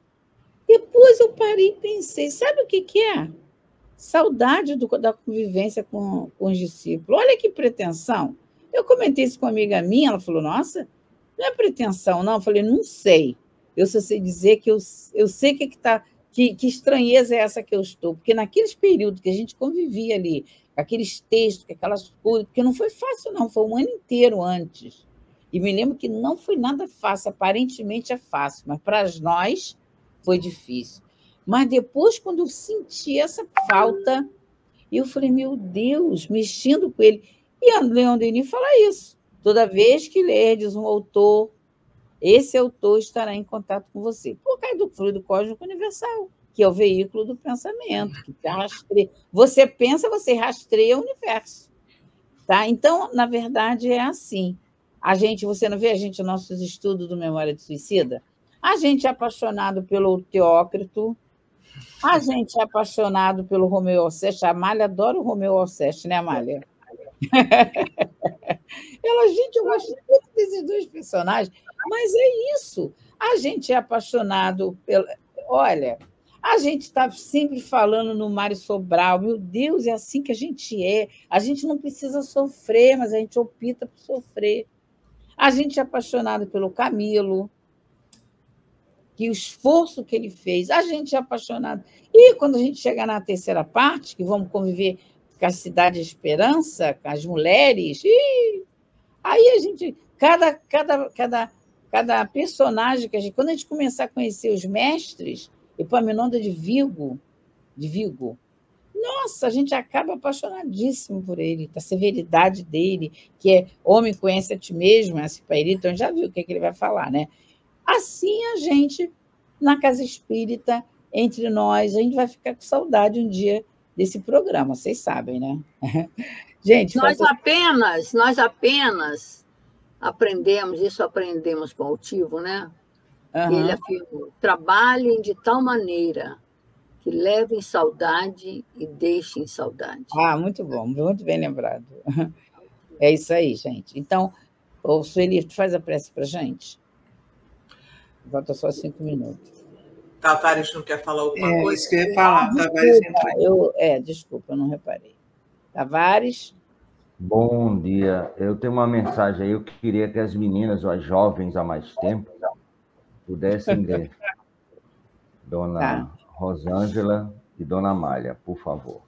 Depois eu parei e pensei, sabe o que é? Saudade da convivência com os discípulos. Olha que pretensão. Eu comentei isso com uma amiga minha, ela falou, nossa, não é pretensão, não. Eu falei, não sei. Eu só sei dizer que eu sei que estranheza é essa que eu estou, porque naqueles períodos que a gente convivia ali, aqueles textos, aquelas coisas, porque não foi fácil, não, foi um ano inteiro antes. E me lembro que não foi nada fácil, aparentemente é fácil, mas para nós foi difícil. Mas depois, quando eu senti essa falta, eu falei, meu Deus, mexendo com ele. E a Leon Denis fala isso. Toda vez que lerdes um autor, esse autor estará em contato com você. Por causa do fluido cósmico universal, que é o veículo do pensamento. Que rastreia. Você pensa, você rastreia o universo. Tá? Então, na verdade, é assim. Você não vê nossos estudos do Memória de Suicida? A gente é apaixonado pelo Teócrito, a gente é apaixonado pelo Romeu Alceste. A Amália adora o Romeu Alceste, né, Amália? Gente, eu gosto muito desses dois personagens, mas é isso. A gente é apaixonado pelo. Olha, a gente está sempre falando no Mário Sobral, meu Deus, é assim que a gente é. A gente não precisa sofrer, mas a gente opta por sofrer. A gente é apaixonado pelo Camilo, que o esforço que ele fez, a gente é apaixonado. E quando a gente chegar na terceira parte, que vamos conviver com a Cidade de Esperança, com as mulheres, aí a gente, cada personagem que quando a gente começar a conhecer os mestres, Epaminondas de Vigo, nossa, a gente acaba apaixonadíssimo por ele, da severidade dele, que é homem conhece a ti mesmo, esse Pairito, então já viu o que ele vai falar, né? Assim a gente, na Casa Espírita, entre nós, a gente vai ficar com saudade um dia desse programa, vocês sabem, né? Gente, nós apenas aprendemos com o Altivo, né? Uhum. Ele afirmou, trabalhem de tal maneira que levem saudade e deixem saudade. Muito bom, muito bem lembrado. É isso aí, gente. Então, o Sueli, tu faz a prece para a gente? Falta só 5 minutos. Tavares não quer falar alguma coisa? Isso que eu ia falar. Desculpa, eu não reparei. Tavares? Bom dia. Eu tenho uma mensagem aí. Eu queria que as meninas, ou as jovens há mais tempo, pudessem ler. Dona Rosângela e Dona Amália, por favor.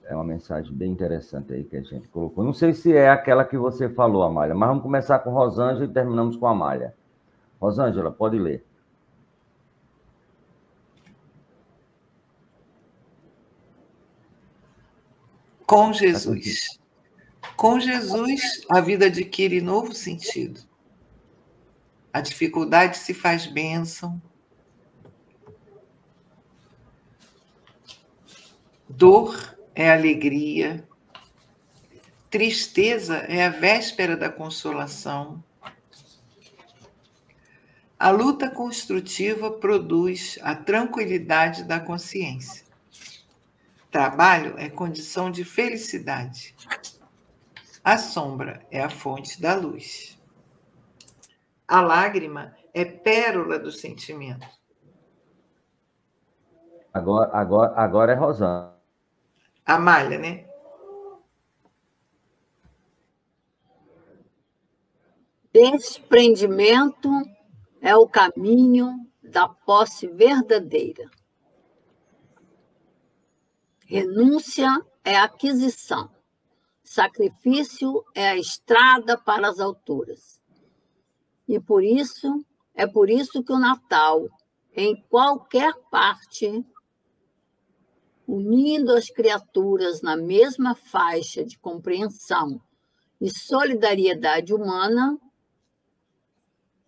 É uma mensagem bem interessante aí que a gente colocou. Não sei se é aquela que você falou, Amália, mas vamos começar com Rosângela e terminamos com a Amália. Rosângela, pode ler. Com Jesus. Com Jesus, a vida adquire novo sentido. A dificuldade se faz bênção. Dor é alegria. Tristeza é a véspera da consolação. A luta construtiva produz a tranquilidade da consciência. Trabalho é condição de felicidade. A sombra é a fonte da luz. A lágrima é pérola do sentimento. Agora é Rosângela. Amália, né? Desprendimento é o caminho da posse verdadeira. Renúncia é aquisição. Sacrifício é a estrada para as alturas. E é por isso que o Natal, em qualquer parte, unindo as criaturas na mesma faixa de compreensão e solidariedade humana,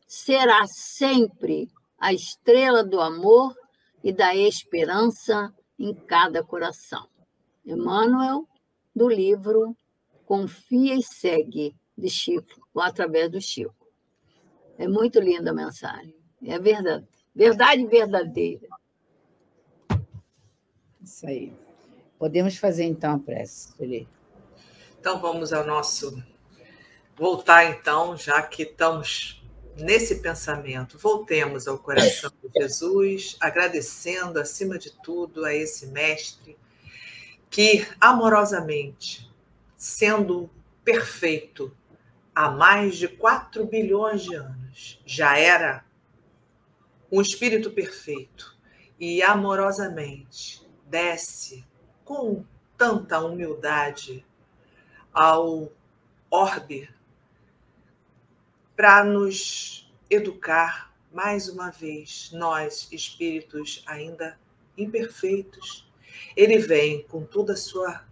será sempre a estrela do amor e da esperança em cada coração. Emmanuel, do livro Confia e Segue, de Chico, ou através do Chico. É muito linda a mensagem. É verdade. Verdade verdadeira. Isso aí. Podemos fazer, então, a prece, Sueli. Então, vamos ao nosso... Voltar, então, já que estamos nesse pensamento, voltemos ao coração de Jesus, agradecendo, acima de tudo, a esse mestre que, amorosamente, sendo perfeito há mais de 4 bilhões de anos, já era um espírito perfeito e, amorosamente, desce com tanta humildade ao orbe para nos educar, mais uma vez, nós, espíritos ainda imperfeitos. Ele vem com toda a sua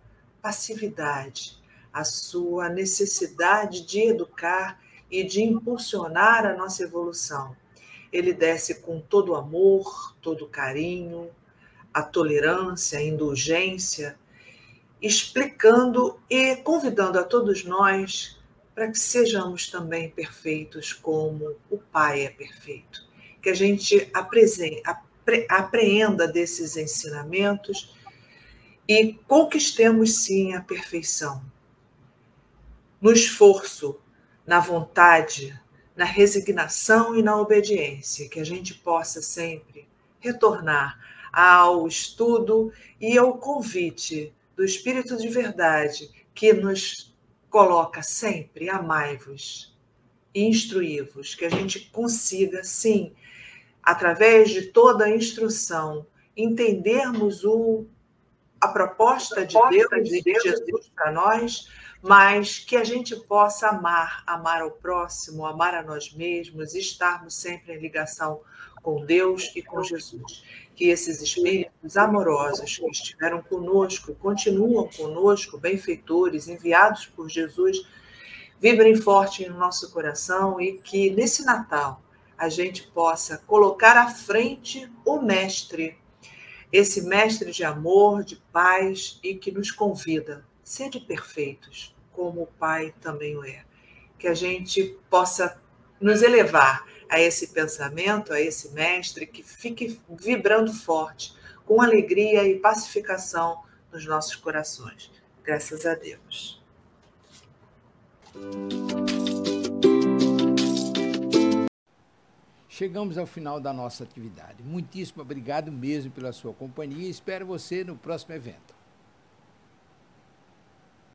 passividade, a sua necessidade de educar e de impulsionar a nossa evolução. Ele desce com todo o amor, todo o carinho, a tolerância, a indulgência, explicando e convidando a todos nós para que sejamos também perfeitos como o Pai é perfeito. Que a gente apreenda desses ensinamentos e conquistemos, sim, a perfeição. No esforço, na vontade, na resignação e na obediência, que a gente possa sempre retornar ao estudo e ao convite do Espírito de Verdade, que nos coloca sempre: amai-vos e instruí-vos, que a gente consiga, sim, através de toda a instrução, entendermos a proposta de Deus e de Jesus para nós, mas que a gente possa amar ao próximo, amar a nós mesmos, e estarmos sempre em ligação com Deus e com Jesus. Que esses espíritos amorosos que estiveram conosco, continuam conosco, benfeitores, enviados por Jesus, vibrem forte no nosso coração e que nesse Natal a gente possa colocar à frente o Mestre, esse Mestre de amor, de paz e que nos convida: sede perfeitos, como o Pai também o é. Que a gente possa nos elevar a esse pensamento, a esse Mestre, que fique vibrando forte, com alegria e pacificação nos nossos corações. Graças a Deus. Chegamos ao final da nossa atividade. Muitíssimo obrigado mesmo pela sua companhia e espero você no próximo evento.